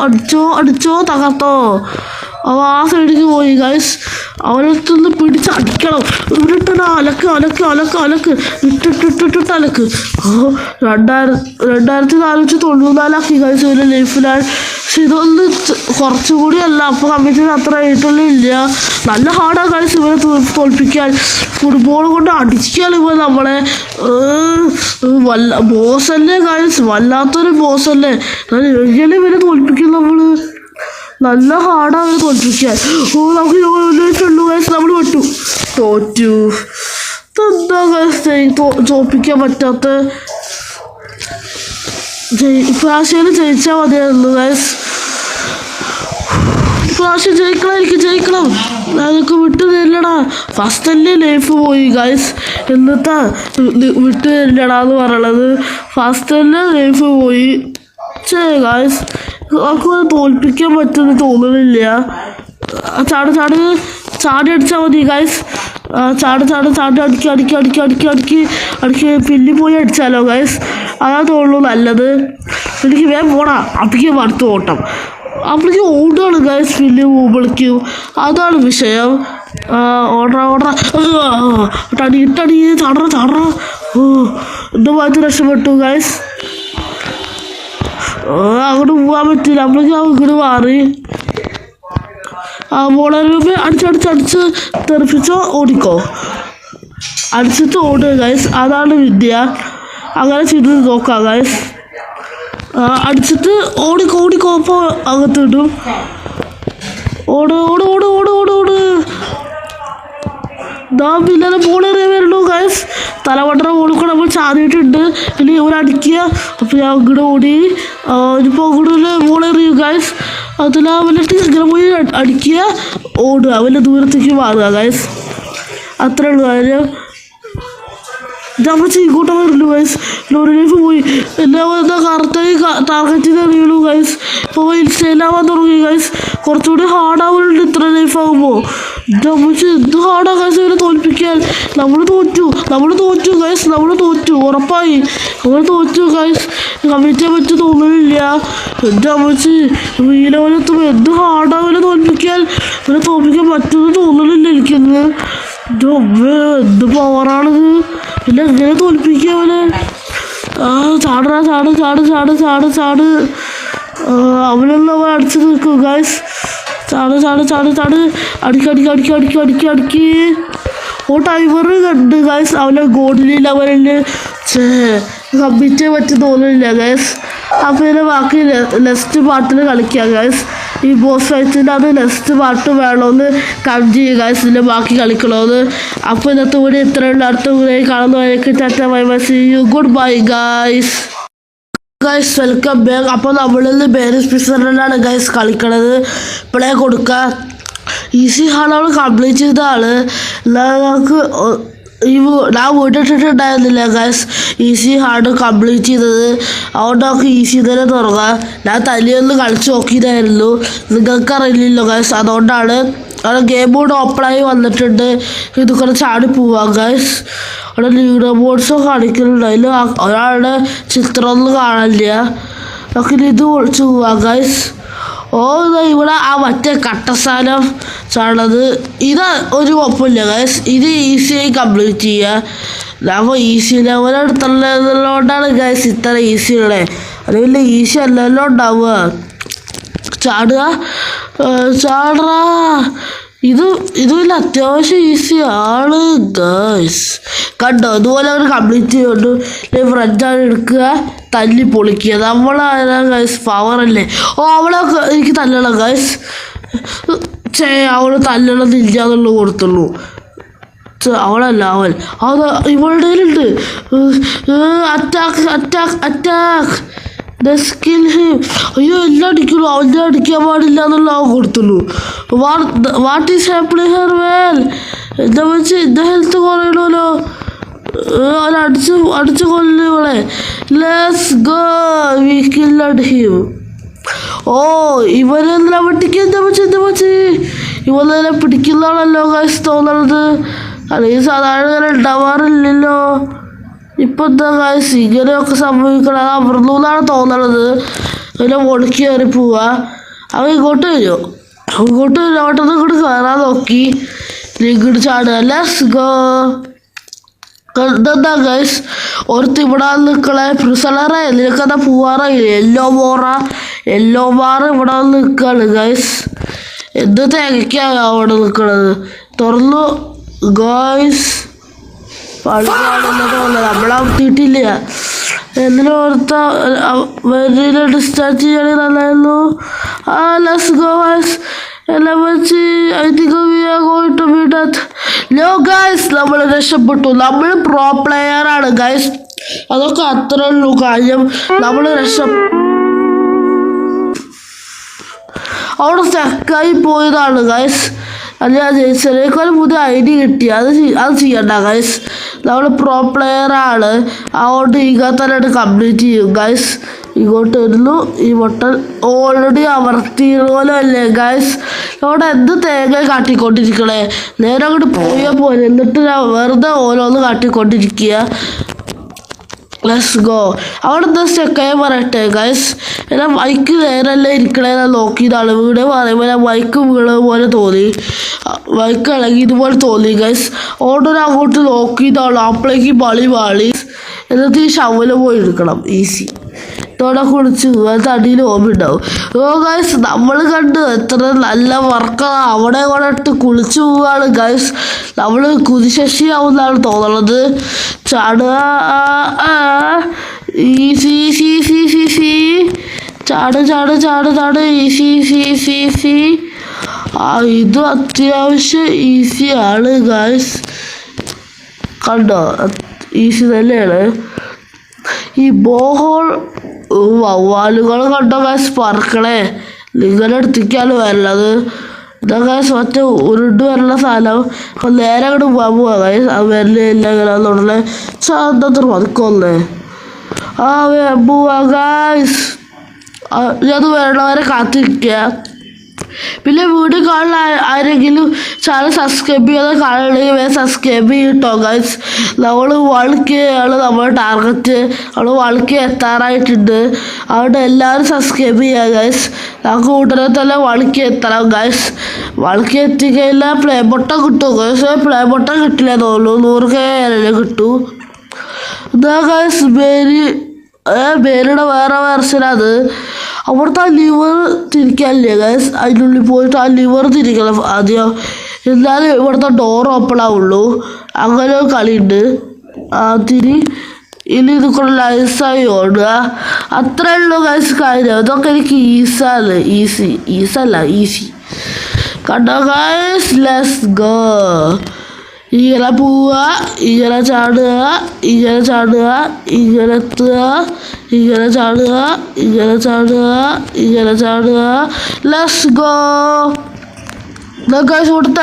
അടിച്ചോടിച്ചോ. തകർത്തോ. അവ ആ സൈഡിലേക്ക് പോയി ഗൈസ്. അവനടുത്തൊന്ന് പിടിച്ചടിക്കണം. ഇവിടിട്ട് അലക്ക് ഇട്ടിട്ട് അലക്ക്. 2494 ഗൈസ് ഒരു ലൈഫിലാണ്. പക്ഷെ ഇതൊന്ന് കുറച്ചുകൂടി അല്ല. അപ്പോൾ കമ്മിറ്റിന് അത്ര ആയിട്ടുള്ളില്ല. നല്ല ഹാർഡാണ് ഗൈസ് ഇവരെ തോൽപ്പിക്കാൻ. ഫുട്ബോൾ കൊണ്ട് അടിക്കുകയാണ് ഇപ്പോൾ നമ്മളെ. ബോസല്ലേ ഗൈസ്, വല്ലാത്തൊരു ബോസല്ലേ. എങ്ങനെ ഇവരെ തോൽപ്പിക്കും നമ്മൾ? നല്ല ഹാർഡാണ് തോൽപ്പിക്കാൻ. ഓ നമുക്ക് ഗൈസ് നമ്മൾ വിട്ടു, തോറ്റു. എന്താ ഗൈസ് തോൽപ്പിക്കാൻ പറ്റാത്ത? ഇപ്രാവശ്യം ജയിച്ചാൽ മതിയായിരുന്നു ഗൈസ്. ഇപ്രാവശ്യം ജയിക്കണം. അതൊക്കെ വിട്ടു തരില്ലടാ. ഫസ്റ്റ് തന്നെ ലൈഫ് പോയി ഗൈസ്. എന്നിട്ടാ വിട്ടു തരില്ലടാന്ന് പറയണത്. ഫസ്റ്റ് തന്നെ ലൈഫ് പോയി. ഗൈസ് നമുക്ക് തോൽപ്പിക്കാൻ പറ്റുമെന്ന് തോന്നുന്നില്ല. ചാടി അടിച്ചാൽ മതി ഗൈസ്. ചാടി അടിക്കി പിന്നി പോയി അടിച്ചാലോ ഗൈസ്. അതാ തോന്നുന്നു നല്ലത്. എനിക്ക് വേഗം പോടാ. അപ്പേക്ക് വറുത്ത് ഓട്ടം. അപ്പോഴേക്ക് ഓടുകയാണ് ഗൈസ് പിന്നി പോകുമ്പോഴേക്കും. അതാണ് വിഷയം. ഓടറ ഇട്ടടി ചാടറ. ഓ എൻ്റെ ഭാഗത്ത് രക്ഷപ്പെട്ടു ഗൈസ്. അങ്ങോട്ട് പോകാൻ പറ്റില്ല. അപ്പോഴേക്കും അങ്ങോട്ട് മാറി. ബോളറിയുമ്പോൾ അടിച്ച് തെറിപ്പിച്ചോ ഓടിക്കോ. അടിച്ചിട്ട് ഓടുക ഗൈസ്. അതാണ് വിദ്യ. അങ്ങനെ ചെയ്ത് നോക്കാം ഗൈസ്. അടിച്ചിട്ട് ഓടിക്കോ. അപ്പോൾ അകത്ത് ഇടും. ഓട്. പിന്നെ ബോളെറിയാൻ വരുള്ളൂ ഗൈസ്. തലവട്ടറ ബോളിക്കൂടെ നമ്മൾ ചാടിയിട്ടുണ്ട്. ഇനി ഇവരടിക്കുക. അപ്പോൾ ഞാൻ അങ്ങോട്ട് ഓടി. ഇനിയിപ്പോൾ അങ്ങോട്ട് ബോളെറിയും ഗൈസ്. അതിൽ അവലിട്ട് ഇങ്ങനെ പോയി അടിക്കുക, ഓടുക, വലിയ ദൂരത്തേക്ക് മാറുക ഗൈസ്. അത്രേ ഉള്ളൂ കാര്യം. നമ്മൾ ഇങ്ങോട്ട് വരുള്ളൂ ഗൈസ്. ലോറി ലൈഫ് പോയി. എല്ലാം എന്താ കറക്റ്റായി ടാർഗറ്റ് ചെയ്ത് അറിയുള്ളൂ ഗൈസ്. ഇപ്പോൾ ഇൻസ്റ്റയിലാവാൻ തുടങ്ങി ഗൈസ്. കുറച്ചുകൂടി ഹാർഡാവുന്നുണ്ട് ഇത്ര ലൈഫ് ആകുമ്പോൾ. എന്ത് ഹാർഡാ ഗൈസ് ഇവരെ തോൽപ്പിക്കാൻ. നമ്മൾ തോറ്റു ഗൈസ്. ഉറപ്പായി നമ്മൾ തോറ്റു ഗൈസ്. കമ്മിറ്റ് ചെയ്യാൻ പറ്റും തോന്നുന്നില്ല. എൻ്റെ അമ്മച്ചി ഈ ലെവലെത്തുമ്പോൾ എന്ത് ഹാർഡാവിനെ തോൽപ്പിക്കാൻ. ഇവരെ തോൽപ്പിക്കാൻ പറ്റുമെന്ന് തോന്നുന്നില്ല എനിക്കൊന്ന്. എൻ്റെ അമ്മ എന്ത് പവറാണിത്. പിന്നെ എങ്ങനെ തോൽപ്പിക്കുക അവനെ. ചാട്. അവനെല്ലാം അവൻ അടിച്ച് നിൽക്കും ഗൈസ്. ചാട്. അടിക്കി. ഓ ടൈമർ കണ്ട് ഗൈസ്. അവനെ ഗോൾഡിൽ അവനിൽ കമ്മിറ്റ് പറ്റി തോന്നുന്നില്ല ഗൈസ്. അപ്പോൾ ഇതിൻ്റെ ബാക്കി നെക്സ്റ്റ് പാർട്ടിൽ കളിക്കാം ഗൈസ്. ഈ ബോസ് ഫൈറ്റിൻ്റെ അത് നെക്സ്റ്റ് പാർട്ട് വേണമെന്ന് കമൻറ്റ് ചെയ്യുക ഗൈസ്. ഇതിൻ്റെ ബാക്കി കളിക്കണമെന്ന്. അപ്പോൾ ഇന്നത്തെ കൂടി ഇത്രയുള്ള അടുത്ത കൂടെ കാണുന്നവരേക്ക് tata bye bye. See you. Goodbye guys. Welcome back. അപ്പോൾ നമ്മളിന്ന് ബേരിസ് പിസറിലാണ് ഗൈസ് കളിക്കണത്. പ്ലേ കൊടുക്കുക. ഈസി ഹാർഡ് കംപ്ലീറ്റ് ചെയ്ത ആള്. നമുക്ക് ഞാൻ വീട്ടിട്ടുണ്ടായിരുന്നില്ല ഗൈസ് ഈസി ഹാർഡ് കംപ്ലീറ്റ് ചെയ്തത്. അതുകൊണ്ട് നമുക്ക് ഈസി തന്നെ തുടങ്ങാം. ഞാൻ തനിയൊന്ന് കളിച്ച് നോക്കിയതായിരുന്നു. നിങ്ങൾക്ക് അറിയില്ലല്ലോ ഗൈസ്. അതുകൊണ്ടാണ് അവിടെ ഗെയിം ബോർഡ് ഓപ്പണായി വന്നിട്ടുണ്ട്. ഇതൊക്കെ ചാടി പോവാം ഗൈസ്. അവിടെ ലീഡർ ബോർഡ്സോ കാണിക്കുന്നുണ്ട്. അതിൽ ഒരാളുടെ ചിത്രമൊന്നും കാണില്ല. നമുക്ക് ഇത് വിളിച്ച് പോവാം ഗൈസ്. ഇവിടെ ആ മറ്റേ കട്ടസ്ഥാനം ചാടുന്നത് ഇത് ഒരു കുഴപ്പമില്ല ഗൈസ്. ഇത് ഈസിയായി കംപ്ലീറ്റ് ചെയ്യുക. അപ്പോൾ ഈസി ലെവൽ എടുത്തുള്ളതുകൊണ്ടാണ് ഗൈസ് ഇത്ര ഈസി ഉള്ളത്. അത് വലിയ ഈസി അല്ലല്ലോ ഉണ്ടാവുക. ചാടുക. ഇത് വലിയ അത്യാവശ്യം ഈസി ആണ് ഗൈസ്. കണ്ടോ ഇതുപോലെ അവർ കംപ്ലീറ്റ് ചെയ്യുന്നുണ്ട്. ഫ്രണ്ടാണ് എടുക്കുക, തല്ലി പൊളിക്കുക. നമ്മളാ ഗൈസ് പവറല്ലേ. അവളൊക്കെ എനിക്ക് തല്ലണം ഗൈസ്. അവൾ തല്ലണമെന്നില്ല എന്നുള്ളത് കൊടുത്തുള്ളൂ. അവളല്ല അവൻ. അത് ഇവളുടെ ഉണ്ട്. Attack skill. അയ്യോ എല്ലാം അടിക്കുള്ളൂ. അവൻ്റെ അടിക്കാൻ പാടില്ല എന്നുള്ള അവൻ കൊടുത്തുള്ളൂ. What is happening here man. എന്താ വെച്ച് എൻ്റെ ഹെൽത്ത് കുറയണമല്ലോ. അടിച്ച് കൊല്ലു ഇവളെ. Let's go. We killed him. ഇവനെല്ലാം വെട്ടിക്ക്. എന്താ വെച്ച് ഇവനെല്ലാം പിടിക്കുന്നതാണല്ലോ ഗൈസ് തോന്നണത്. അല്ലെങ്കിൽ സാധാരണ ഇങ്ങനെ ഉണ്ടാവാറില്ലല്ലോ. ഇപ്പം എന്താ ഗൈസ് ഇങ്ങനെയൊക്കെ സംഭവിക്കണം. അമർന്നു എന്നാണ് തോന്നണത്. അങ്ങനെ മുടക്കി കയറി പോവാ. അവൻ ഇങ്ങോട്ട് വരും. ഓട്ടത്തിൽ ഇങ്ങോട്ട് കയറാൻ നോക്കി. ഇങ്ങോട്ട് ചാടുക. Let's go. എന്താ ഗൈസ് ഒരുത്ത് ഇവിടെ നിൽക്കണേ. പ്രിസണറെ നിനക്കെന്താ പോവാറായില്ലേ. യെല്ലോ ബാർ ഇവിടെ നിൽക്കുകയാണ് ഗൈസ്. എന്ത് തേങ്ങയ്ക്കാണ് അവിടെ നിൽക്കണത്. തുറന്നു ഗൈസ്. പള്ളിയാണെന്ന് തോന്നുന്നത്. നമ്മളെത്തിയിട്ടില്ല. എന്തിനും ഓർത്ത വലിയ ഡിസ്ചാർജ് ചെയ്യണേ നല്ലായിരുന്നു. Let's go, guys. Let's see. I think we are going to be that. No, guys. നമ്മൾ രക്ഷപ്പെട്ടു. നമ്മൾ പ്രോ പ്ലെയർ ആണ് ഗൈസ്. അതൊക്കെ അത്ര ഉള്ളൂ കാര്യം. നമ്മൾ അവിടെ സ്റ്റക്കായി പോയതാണ് ഗൈസ്. അത് ഞാൻ ജയിച്ചതിനേക്കാളും പുതിയ ഐഡി കിട്ടി. അത് ചെയ്യണ്ട ഗൈസ്. നമ്മൾ പ്രോ പ്ലെയർ ആണ്. അതുകൊണ്ട് ഇങ്ങനത്തെ കംപ്ലീറ്റ് ചെയ്യും ഗൈസ്. ഇങ്ങോട്ട് വരുന്നു. ഈ ബട്ടൺ ഓൾറെഡി അമർത്തിയതുപോലെ അല്ലേ ഗൈസ്. അവിടെ എന്ത് തേങ്ങ കാട്ടിക്കൊണ്ടിരിക്കണേ. നേരെ അങ്ങോട്ട് പോയാൽ പോലെ എന്നിട്ട് ഞാൻ വെറുതെ ഓരോന്ന് കാട്ടിക്കൊണ്ടിരിക്കുക. Let's go. അവിടെ എന്താ സ്റ്റക്കായി പറയട്ടെ ഗൈസ്. എന്നാൽ മൈക്ക് നേരല്ലേ ഇരിക്കണേ ഞാൻ നോക്കിയതാണ്. വീട് പറയുമ്പോൾ ഞാൻ മൈക്ക് വീണത് പോലെ തോന്നി. മൈക്ക് ഇളകി ഇതുപോലെ തോന്നി ഗൈസ്. ഓർഡർ അങ്ങോട്ട് നോക്കിയതാണ്. അപ്പോഴേക്ക് പാളി എന്നിട്ട് ഈ ഷവല് പോയി എടുക്കണം. ഈസി. ഇതോടെ കുളിച്ച് തടിയിൽ ഓർമ്മയുണ്ടാവും. ഓ ഗൈസ് നമ്മൾ കണ്ട് എത്ര നല്ല വർക്കാണ്. അവിടെ കൂടെ ഇട്ട് കുളിച്ച് പോവുകയാണ് ഗൈസ്. നമ്മൾ കുതിശശിയാവുന്നതാണ് തോന്നുന്നത്. ചാടുക. ഈസി ചാട് ഈസി. ഇത് അത്യാവശ്യം ഈസിയാണ് ഗൈസ്. കണ്ടോ ഈസി തന്നെയാണ്. ഈ ബോഹോൾ വവ്വാലുകൾ കണ്ടോ ഗൈസ് പറക്കണേ. നിങ്ങളുടെ അടുത്തേക്കാണ് വരുന്നത്. ഇതാ ഗൈസ് മറ്റേ ഉരുണ്ട് വരുന്ന സാധനം. അപ്പം നേരെ അങ്ങോട്ട് പോവാ ഗൈസ്. ആ വരലില്ല ഇങ്ങനെ തുടങ്ങി ചാന്തത്ര മതിക്കൊന്നേ. പോവാ ഗൈസ്. അത് വരണവരെ കാത്തിരിക്കുക. പിന്നെ വീഡിയോ കാണുന്ന ആരെങ്കിലും ചാനൽ സബ്സ്ക്രൈബ് ചെയ്യാതെ കാണണമെങ്കിൽ വേറെ സബ്സ്ക്രൈബ് ചെയ്യട്ടോ ഗൈസ്. നമ്മൾ 1K ആണ് നമ്മുടെ ടാർഗറ്റ്. നമ്മൾ 1K എത്താറായിട്ടുണ്ട്. അതുകൊണ്ട് എല്ലാവരും സബ്സ്ക്രൈബ് ചെയ്യുക ഗൈസ്. നമുക്ക് ഉടനെ തന്നെ 1K എത്തണം ഗൈസ്. 1K എത്തിക്കഴിഞ്ഞാൽ പ്ലേ ബട്ടൺ കിട്ടും ഗൈസ്. പ്ലേ ബട്ടൺ കിട്ടില്ല തോന്നുന്നു. 100K കിട്ടും. ഇതാ ഗൈസ് ബേരിയുടെ വേറെ വെർഷനത്. അവിടുത്തെ ആ ലിവർ തിരിക്കാനില്ലേ ഗൈസ്. അതിനുള്ളിൽ പോയിട്ട് ആ ലിവർ തിരിക്കണം ആദ്യം. എന്നാലും ഇവിടുത്തെ ഡോർ ഓപ്പൺ ആവുള്ളൂ. അങ്ങനെ ഒരു കളിയുണ്ട്. ഇനി ഇത് കൂടെ ലൈസായി ഓടുക. അത്രേ ഉള്ളൂ ഗൈസ് കാര്യം. ഇതൊക്കെ എനിക്ക് ഈസി കണ്ടോ ഗൈസ്. Let's go. ഇങ്ങനെ പോവുക, ഇങ്ങനെ ചാടുക, ഇങ്ങനെ എത്തുക, ഇങ്ങനെ ചാടുക. Let's go. ഗൈസ് ഇവിടുത്തെ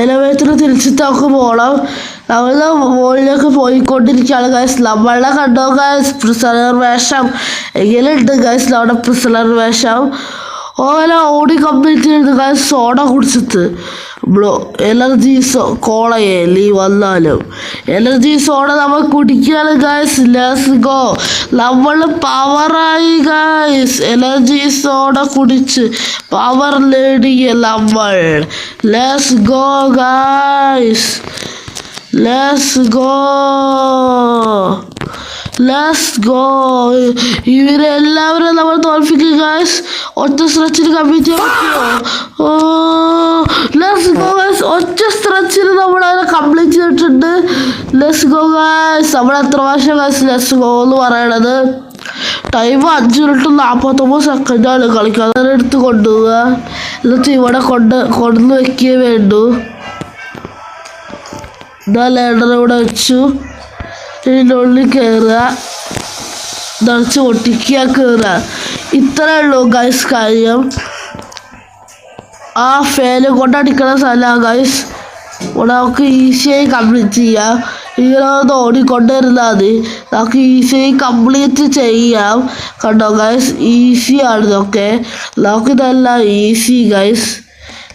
എലവേറ്റർ തിരിച്ചിട്ട് നമുക്ക് പോകണം. നമ്മൾ മുകളിലേക്ക് പോയിക്കൊണ്ടിരിക്കുകയാണ് ഗൈസ്. നമ്മളെ കണ്ടോ ഗൈസ് പ്രിസണർ വേഷം. എങ്ങനെയുണ്ട് ഗൈസ് നമ്മുടെ പ്രിസണർ വേഷം. ഓരോ ഓടി കംപ്ലീറ്റ് ചെയ്ത് ഗൈസ്. സോഡ കുടിച്ചിട്ട് എനർജി കോളയല്ലേ വന്നാലും എനർജി സോഡ നമ്മൾ കുടിക്കുകയാണ് ഗൈസ്. Let's go. നമ്മൾ പവറായി ഗൈസ്. എനർജി സോഡ കുടിച്ച് പവർ നേടിയ നമ്മൾ. Let's go guys. ഇവരെല്ലാവരും നമ്മൾ തോൽപ്പിക്കും ഗൈസ്. ഒറ്റ സ്ട്രെച്ചിന് കമ്പ്ലീറ്റ് ചെയ്യാൻ പറ്റുമോ? Let's go guys. ഒറ്റ സ്ട്രെച്ചിന് നമ്മളതിനെ കംപ്ലീറ്റ് ചെയ്തിട്ടുണ്ട്. Let's go guys. നമ്മൾ എത്ര പ്രാവശ്യം ഗൈസ് ലെറ്റ്സ് ഗോ എന്ന് പറയണത്. ടൈം 5 മിനിറ്റ് 49 സെക്കൻഡാണ് കളിക്കാൻ. എടുത്ത് കൊണ്ടുപോവുക. എന്നിട്ട് ഇവിടെ കൊണ്ടുവന്ന് വെക്കുകയേ വേണ്ടു. ഇതാ ലേഡർ ഇവിടെ വെച്ചു. ഇതിനുള്ളിൽ കയറുക. നിറച്ച് ഒട്ടിക്കുക കയറുക. ഇത്രയേ ഉള്ളൂ ഗൈസ് കാര്യം. ആ ഫാന് കൊണ്ടടിക്കുന്ന സ്ഥലമാണ് ഗൈസ്. ഇവിടെ നമുക്ക് ഈസിയായി കംപ്ലീറ്റ് ചെയ്യാം. ഇങ്ങനെ ഓടിക്കൊണ്ടിരുന്നാൽ മതി. നമുക്ക് ഈസിയായി കംപ്ലീറ്റ് ചെയ്യാം. കണ്ടോ ഗൈസ് ഈസിയാണ് ഇതൊക്കെ. നമുക്കിതെല്ലാം ഈസി ഗൈസ്.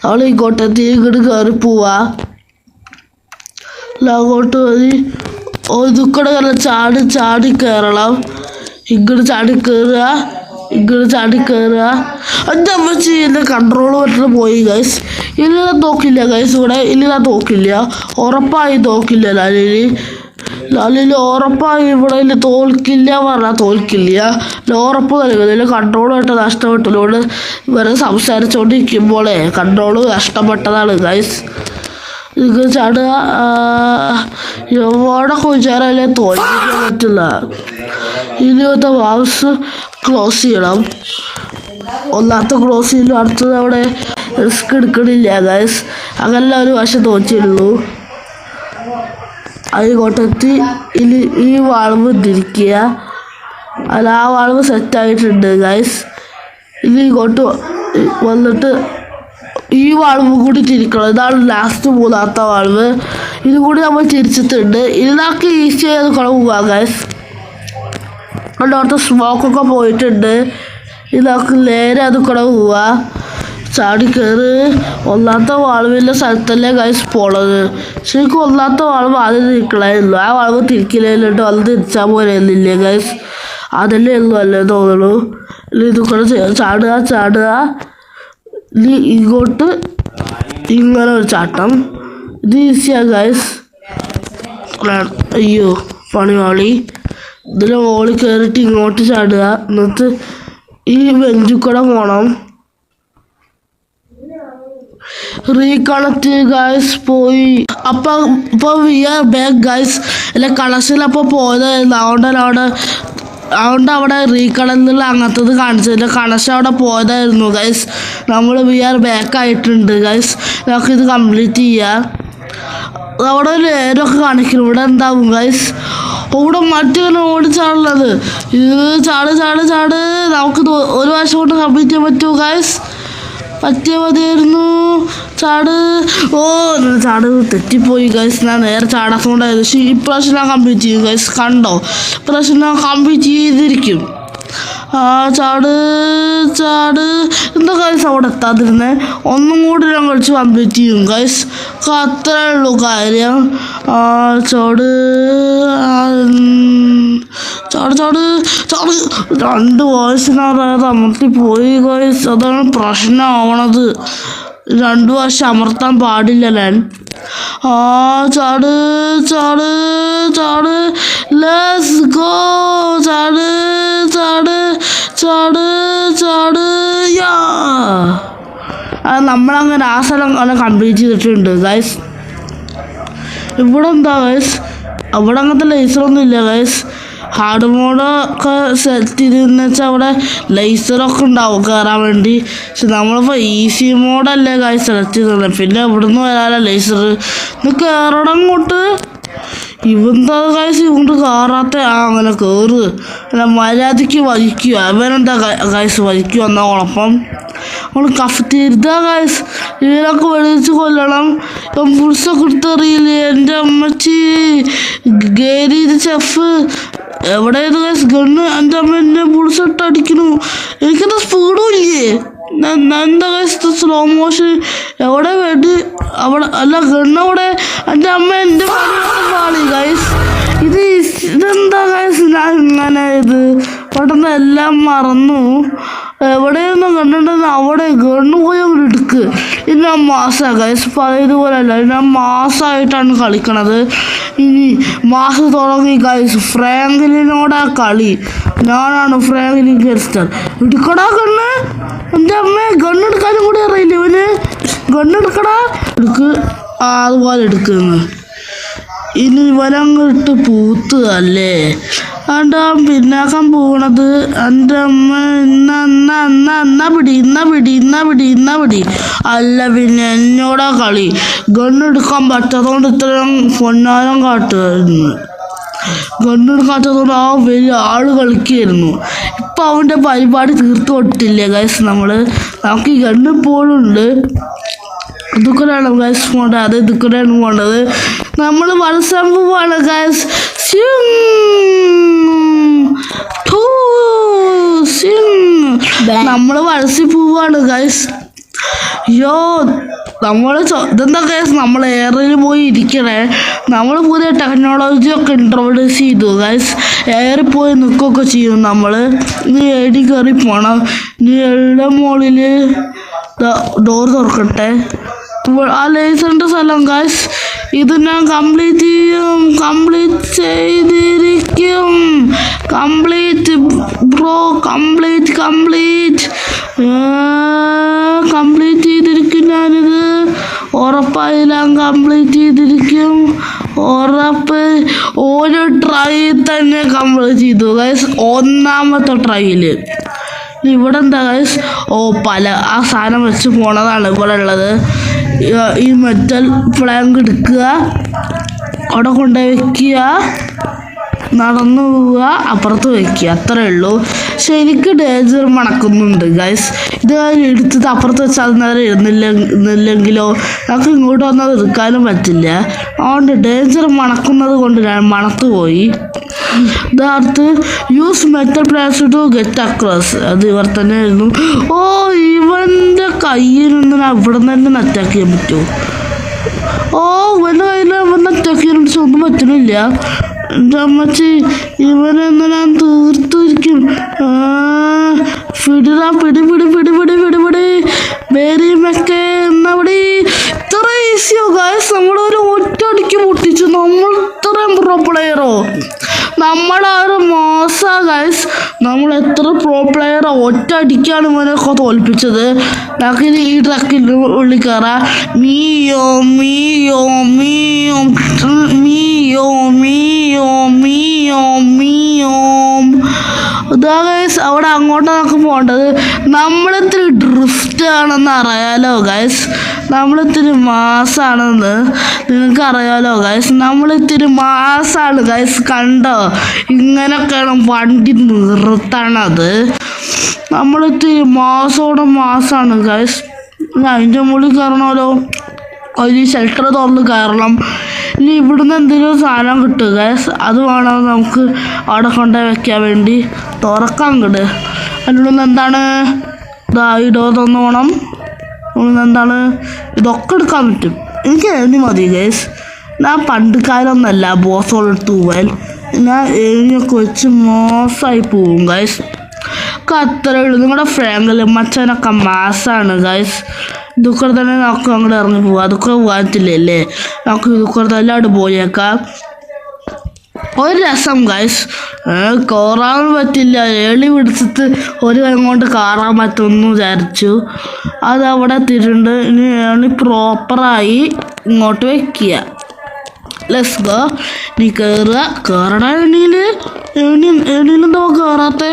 നമ്മൾ ഇങ്ങോട്ടെത്തി ഇങ്ങോട്ട് കയറി പോവാ. അങ്ങോട്ട് മതി. ഇതുക്കൂടെ ചാടി കയറണം. ഇങ്ങോട്ട് ചാടി കയറുക. എന്താ ചെയ്യുന്ന കൺട്രോൾ പറ്റുന്ന പോയി ഗൈസ്. ഇനി ഞാൻ നോക്കില്ല ഗൈസ്. ഇവിടെ ഇനി ഞാൻ നോക്കില്ല. ഉറപ്പായി നോക്കില്ല. ലാലിൽ ഉറപ്പായി ഇവിടെ തോൽക്കില്ല പറഞ്ഞാൽ തോൽക്കില്ല. ഉറപ്പ് നൽകുന്നില്ല. കൺട്രോൾ ആയിട്ട് നഷ്ടപ്പെട്ടതുകൊണ്ട് ഇവരെ സംസാരിച്ചുകൊണ്ടിരിക്കുമ്പോഴേ കൺട്രോള് നഷ്ടപ്പെട്ടതാണ് ഗൈസ്. ഇത് ചാടുക. എവിടെ വിചാരല്ലേ തോൽപ്പിക്കാൻ പറ്റില്ല. ഇനിയത്തെ മൗസ് ക്ലോസ് ചെയ്യണം. ഒന്നാമത്തെ ക്രോസ് ചെയ്തു. അടുത്തത് അവിടെ റിസ്ക് എടുക്കണില്ല ഗൈസ്. അങ്ങനെ ഒരു വശം തോച്ചിയുള്ളൂ. അതിങ്ങോട്ടെത്തി ഈ വളവ് തിരിക്കുക. അല്ല ആ വളവ് സെറ്റായിട്ടുണ്ട് ഗൈസ്. ഇനി ഇങ്ങോട്ട് വന്നിട്ട് ഈ വളവ് കൂടി തിരിക്കണം. ഇതാണ് ലാസ്റ്റ് മൂന്നാമത്തെ വളവ്. ഇത് കൂടി നമ്മൾ തിരിച്ചിട്ടുണ്ട്. ഇതിനൊക്കെ ഈസി ആയത് കുഴപ്പമില്ല ഗൈസ്. അതുകൊണ്ട് അവിടുത്തെ സ്മോക്കൊക്കെ പോയിട്ടുണ്ട്. ഇതൊക്കെ നേരെ അത് കൂടെ പോവുക. ചാടി കയറി ഒന്നാമത്തെ വളവിൻ്റെ സ്ഥലത്തല്ലേ ഗൈസ് പോണത്. ശരിക്കും ഒന്നാമത്തെ വളവ് ആദ്യം തിരിക്കണമായിരുന്നു. ആ വളവ് തിരിക്കലിട്ട് വന്ന് തിരിച്ചാൽ പോലെയൊന്നുമില്ലേ ഗൈസ്. അതല്ലേ ഉള്ളൂ അല്ലേ തോന്നുള്ളൂ. ഇത് കൂടെ ചാടുക. ഇനി ഇങ്ങോട്ട് ഇങ്ങനെ ഒരു ചാട്ടം. ഇത് ഈസിയാ ഗൈസ്. അയ്യോ പണിവാളി. ഇതിന് മോളിൽ കയറിയിട്ട് ഇങ്ങോട്ട് ചാടുക. എന്നിട്ട് ഈ ബെഞ്ചിൽ കൂടെ പോകണം. റീകണക്ട് ഗൈസ് പോയി. അപ്പോൾ വി ആർ ബാക്ക് ഗൈസ്. അല്ല കണക്ഷൻ അപ്പോൾ പോയതായിരുന്നു. അതുകൊണ്ട് അവിടെ റീകണക്റ്റിൽ അങ്ങനത്തത് കാണിച്ചില്ല. കണക്ഷൻ അവിടെ പോയതായിരുന്നു ഗൈസ്. നമ്മൾ വി ആർ ബാക്ക് ആയിട്ടുണ്ട് ഗൈസ്. നമുക്ക് ഇത് കംപ്ലീറ്റ് ചെയ്യാം. അവിടെ ഒരു നേരമൊക്കെ കാണിക്കണം. ഇവിടെ എന്താവും ഗൈസ്. ഇവിടെ മറ്റിങ്ങനെ ഓടിച്ചാടുള്ളത്. ഇത് ചാട്. നമുക്ക് ഒരു പ്രാവശ്യം കൊണ്ട് കംപ്ലീറ്റ് ചെയ്യാൻ പറ്റുമോ ഗൈസ്? പറ്റിയ മതിയായിരുന്നു. ചാട് തെറ്റിപ്പോയി ഗൈസ്. ഞാൻ നേരെ ചാടാത്തോണ്ടായിരുന്നു. പക്ഷേ ഇപ്രാവശ്യം ഞാൻ കംപ്ലീറ്റ് ചെയ്യും ഗൈസ്. കണ്ടോ, ഇപ്രാവശ്യം ഞാൻ കംപ്ലീറ്റ് ചെയ്തിരിക്കും. ചാട് എന്താ ഗൈസ് അവിടെ എത്താതിരുന്നേ. ഒന്നും കൂടി ഞാൻ കളിച്ച് കംപ്ലീറ്റ് ചെയ്യും ഗൈസ്. അത്രേ ഉള്ളൂ കാര്യം. ചാട് 2 വോയിസിനകത്ത് അമർത്തി പോയി ഗൈസ്. അതാണ് പ്രശ്നമാവണത്. 2 വർഷം അമർത്താൻ പാടില്ല ഞാൻ. ചാട് ലെറ്റ്സ് ഗോ. ചാട് യാ. നമ്മളങ്ങനെ ആ സ്ഥലം കംപ്ലീറ്റ് ചെയ്തിട്ടുണ്ട് ഗൈസ്. ഇവിടെ എന്താ ഗൈസ്, അവിടെ അങ്ങനത്തെ ലേസറൊന്നും ഇല്ല ഗൈസ്. ഹാർഡ് മോഡൊക്കെ സെറ്റ് ചെയ്തെന്ന് വെച്ചാൽ അവിടെ ലേസറൊക്കെ ഉണ്ടാവും കയറാൻ വേണ്ടി. പക്ഷെ നമ്മളിപ്പോൾ ഈസി മോഡല്ലേ ഗൈസ് സെലക്ട് ചെയ്തത്. പിന്നെ ഇവിടുന്ന് വരാനല്ല ലേസർ. ഇത് കയറണം ഇങ്ങോട്ട്. ഇവന്താ ഗൈസ് ഇങ്ങോട്ട് കയറാത്ത. അങ്ങനെ കയറ്. അല്ല മര്യാദയ്ക്ക് വലിക്കുക. അവനെന്താ ഗൈസ് വലിക്കുക എന്നാ കുഴപ്പം. നമ്മൾ കഫത്തിരുതാ ഗൈസ്. ഇവരൊക്കെ വെളിച്ച് കൊല്ലണം. ഇപ്പം പുളിസൊക്കെ എടുത്തറിയില്ലേ എൻ്റെ അമ്മച്ചി. ഗേരീത് ചെഫ് എവിടെയത് ഗൈസ്. ഗണ്ണ് എൻ്റെ അമ്മ എന്നെ പുളിസിട്ട് അടിക്കുന്നു. എനിക്കെന്താ സ്പീഡും ഇല്ലേ. എന്താ ഗൈസ് സ്ലോ മോഷൻ. എവിടെ വേണ്ടി അവിടെ അല്ല ഗണ്ണവിടെ. എൻ്റെ അമ്മ എൻ്റെ പാളി ഗൈസ്. ഇതെന്താ ഗൈസ് ഞാൻ ഇങ്ങനെ പെട്ടെന്ന് എല്ലാം മറന്നു. എവിടെയൊന്നും കണ്ടിട്ടുണ്ടെന്ന് അവിടെ ഗണ്ണ് പോയി അങ്ങോട്ട് എടുക്ക്. ഇത് ഞാൻ മാസമാണ് ഗൈസ്. പഴയതുപോലെ അല്ല, ഞാൻ മാസമായിട്ടാണ് കളിക്കണത്. ഇനി മാസം തുടങ്ങി ഗൈസ്. ഫ്രാങ്ക്ലിനോടാ കളി. ഞാനാണ് ഫ്രാങ്ക്ലിൻ ഗെസ്റ്റർ. എടുക്കടാ ഗണ്ണ്. എൻ്റെ അമ്മ ഗണ്ണെടുക്കാനും കൂടി അറിയില്ല ഇവന്. ഗണ്ണെടുക്കടാ. അതുപോലെ എടുക്കുന്നു. ഇനി ഇവനങ്ങിട്ട് പൂത്ത് അല്ലേ. അണ്ടാ പിന്നാക്കാൻ പോകണത്. എൻ്റെ അമ്മ ഇന്ന പിടി. അല്ല പിന്നെ എന്നോടാ കളി. ഗണ്ണെടുക്കാൻ പറ്റാത്തതുകൊണ്ട് ഇത്രയും പൊന്നാരം കാട്ടുമായിരുന്നു. ഗണ്ണെടുക്കാത്തതുകൊണ്ട് ആ വലിയ ആള് കളിക്കുകയായിരുന്നു. ഇപ്പം അവൻ്റെ പരിപാടി തീർത്തു കൊടുത്തില്ലേ ഗൈസ്. നമുക്ക് ഈ ഗണ്ണ് ഇപ്പോഴും ഉണ്ട്. ഇതുക്കൂടെയാണ് ഗൈസ് പോകേണ്ടത്. അത് ഇതുക്കൂടെയാണ് പോകേണ്ടത്. നമ്മൾ മത്സരം പോവാണ് ഗൈസ്. നമ്മൾ വലസി പോവാണ് ഗൈസ്. അയ്യോ ഇതെന്താ ഗൈസ്. നമ്മൾ എയറിൽ പോയി ഇരിക്കണേ. നമ്മൾ പുതിയ ടെക്നോളജി ഒക്കെ ഇൻട്രോഡ്യൂസ് ചെയ്തു ഗൈസ്. എയറിൽ പോയി നിൽക്കുകയൊക്കെ ചെയ്യും നമ്മൾ. ഇനി എടി കയറി പോകണം. ഇനി എവിടെ മുകളിൽ ഡോർ തുറക്കട്ടെ. ആ ലേസറിൻ്റെ സ്ഥലം ഗൈസ്. ഇത് ഞാൻ കംപ്ലീറ്റ് ചെയ്യും. കംപ്ലീറ്റ് ചെയ്തിരിക്കും. Complete bro. കംപ്ലീറ്റ് ചെയ്തിരിക്കും ഞാനിത്. ഉറപ്പായില്ല കംപ്ലീറ്റ് ചെയ്തിരിക്കും. ഉറപ്പ്. ഒരു ട്രൈ തന്നെ കംപ്ലീറ്റ് ചെയ്തു ഗൈസ്. ഒന്നാമത്തെ ട്രൈയിൽ ഇവിടെ എന്താ ഗൈസ്? ഓ പല ആ സാധനം വെച്ച് പോണതാണ് ഇവിടെ ഉള്ളത്. ഈ മെറ്റൽ പ്ലാങ്ക് എടുക്കുക, അവിടെ കൊണ്ടുപോയി വെക്കുക, നടന്നു പോവുക, അപ്പുറത്ത് വെക്കുക, അത്രേ ഉള്ളൂ. പക്ഷെ എനിക്ക് ഡേഞ്ചർ മണക്കുന്നുണ്ട് ഗൈസ്. ഇത് എടുത്തിട്ട് അപ്പുറത്ത് വെച്ചാൽ അത് നേരെ ഇരുന്നില്ലെങ്കിലോ നമുക്ക് ഇങ്ങോട്ട് വന്നത് എടുക്കാനും പറ്റില്ല. അതുകൊണ്ട് ഡേഞ്ചർ മണക്കുന്നത് കൊണ്ട് ഞാൻ മണത്തു പോയി. ഇതടുത്ത് use metal plans to get across, അത് ഇവർ തന്നെ ആയിരുന്നു. ഓ ഇവൻ്റെ കയ്യിൽ നിന്ന് ഞാൻ ഇവിടെ നിന്ന് തന്നെ അറ്റാക്ക് ചെയ്യാൻ പറ്റുമോ? ഓ ഇവൻ്റെ കയ്യിൽ ഇവൻ്റെ അറ്റാക്ക് ചെയ്യാൻ ഒന്നും പറ്റുന്നില്ല. എൻ്റെ അമ്മച്ചി ഇവനെന്ന് ഞാൻ തീർത്തിരിക്കും. പിടിടാ പിടി പിടി പിടി പിടി പിടി പിടി വേരിമൊക്കെ എന്നവിടെ. ഇത്ര ഈസിയോ ഗൈസ്? നമ്മളൊരു ഒറ്റയടിക്ക് പൊട്ടിച്ചു. നമ്മൾ ഇത്രയും പ്രോ പ്ലെയറോ? നമ്മളൊരു മോശ ഗൈസ്. നമ്മൾ എത്ര പ്രോ പ്ലെയറോ ഒറ്റയടിക്കാണ് ഇവനൊക്കെ തോൽപ്പിച്ചത്. നമുക്കിനി ഈ ട്രക്കിൻ്റെ ഉള്ളിൽ കയറാം. മീയോ മീയോ മീയോ മീയോ മീയോ മീയോ മീയോ. ഇതാ ഗൈസ് അവിടെ അങ്ങോട്ടാണ് നമുക്ക് പോകേണ്ടത്. നമ്മളിത്തിരി ഡ്രിഫ്റ്റ് ആണെന്ന് അറിയാലോ ഗൈസ്. നമ്മളിത്തിരി മാസാണെന്ന് നിങ്ങൾക്ക് അറിയാലോ ഗൈസ്. നമ്മളിത്തിരി മാസാണ് ഗൈസ്. കണ്ടോ ഇങ്ങനെയൊക്കെയാണ് വണ്ടി നിർത്തണത്. നമ്മളിത്തിരി മാസാണ് ഗൈസ്. അതിൻ്റെ മുകളിൽ കയറണമല്ലോ. ഒരു ഷെൽട്ടർ തുറന്ന് കയറണം. ഇനി ഇവിടുന്ന് എന്തെങ്കിലും സാധനം കിട്ടും ഗൈസ്. അത് വേണം നമുക്ക് അവിടെ കൊണ്ടുപോയി വെക്കാൻ വേണ്ടി. തുറക്കാൻ കിട്. അതിനുള്ളിൽ എന്താണ്? ഇതാ ഈ ഡോർ തുറന്ന് പോകണം. ഇവിടുന്ന് എന്താണ്? ഇതൊക്കെ എടുക്കാൻ പറ്റും. എനിക്ക് എഴുതി മതി ഗൈസ്. ഞാൻ പണ്ട് കാലമൊന്നല്ല ബോസോളെടുത്ത് പോവാൻ. ഞാൻ എഴുതിയൊക്കെ വെച്ച് മോശമായി പോവും ഗൈസ്. അത്രേ ഉള്ളൂ. നിങ്ങളുടെ ഫ്രാങ്കിൽ മച്ചനൊക്കെ മാസാണ് ഗൈസ്. ഇതൊക്കെ തന്നെ നമുക്ക് അങ്ങോട്ട് ഇറങ്ങി പോവാം. അതൊക്കെ പോകാത്തില്ലേ? നമുക്ക് ഇതൊക്കെ തന്നെ അവിടെ പോയേക്കാം. ഒരു രസം ഗൈസ്. കയറാൻ പറ്റില്ല. ഏളി പിടിച്ചിട്ട് ഒരു കൈ കൊണ്ട് കയറാൻ പറ്റുമെന്ന് വിചാരിച്ചു. അതവിടെ എത്തിയിട്ടുണ്ട്. ഇനി ഏണി പ്രോപ്പറായി ഇങ്ങോട്ട് വയ്ക്കുക. Let's go. നീ കയറുക. കയറണ എണിയിലെന്തോ കയറാത്ത?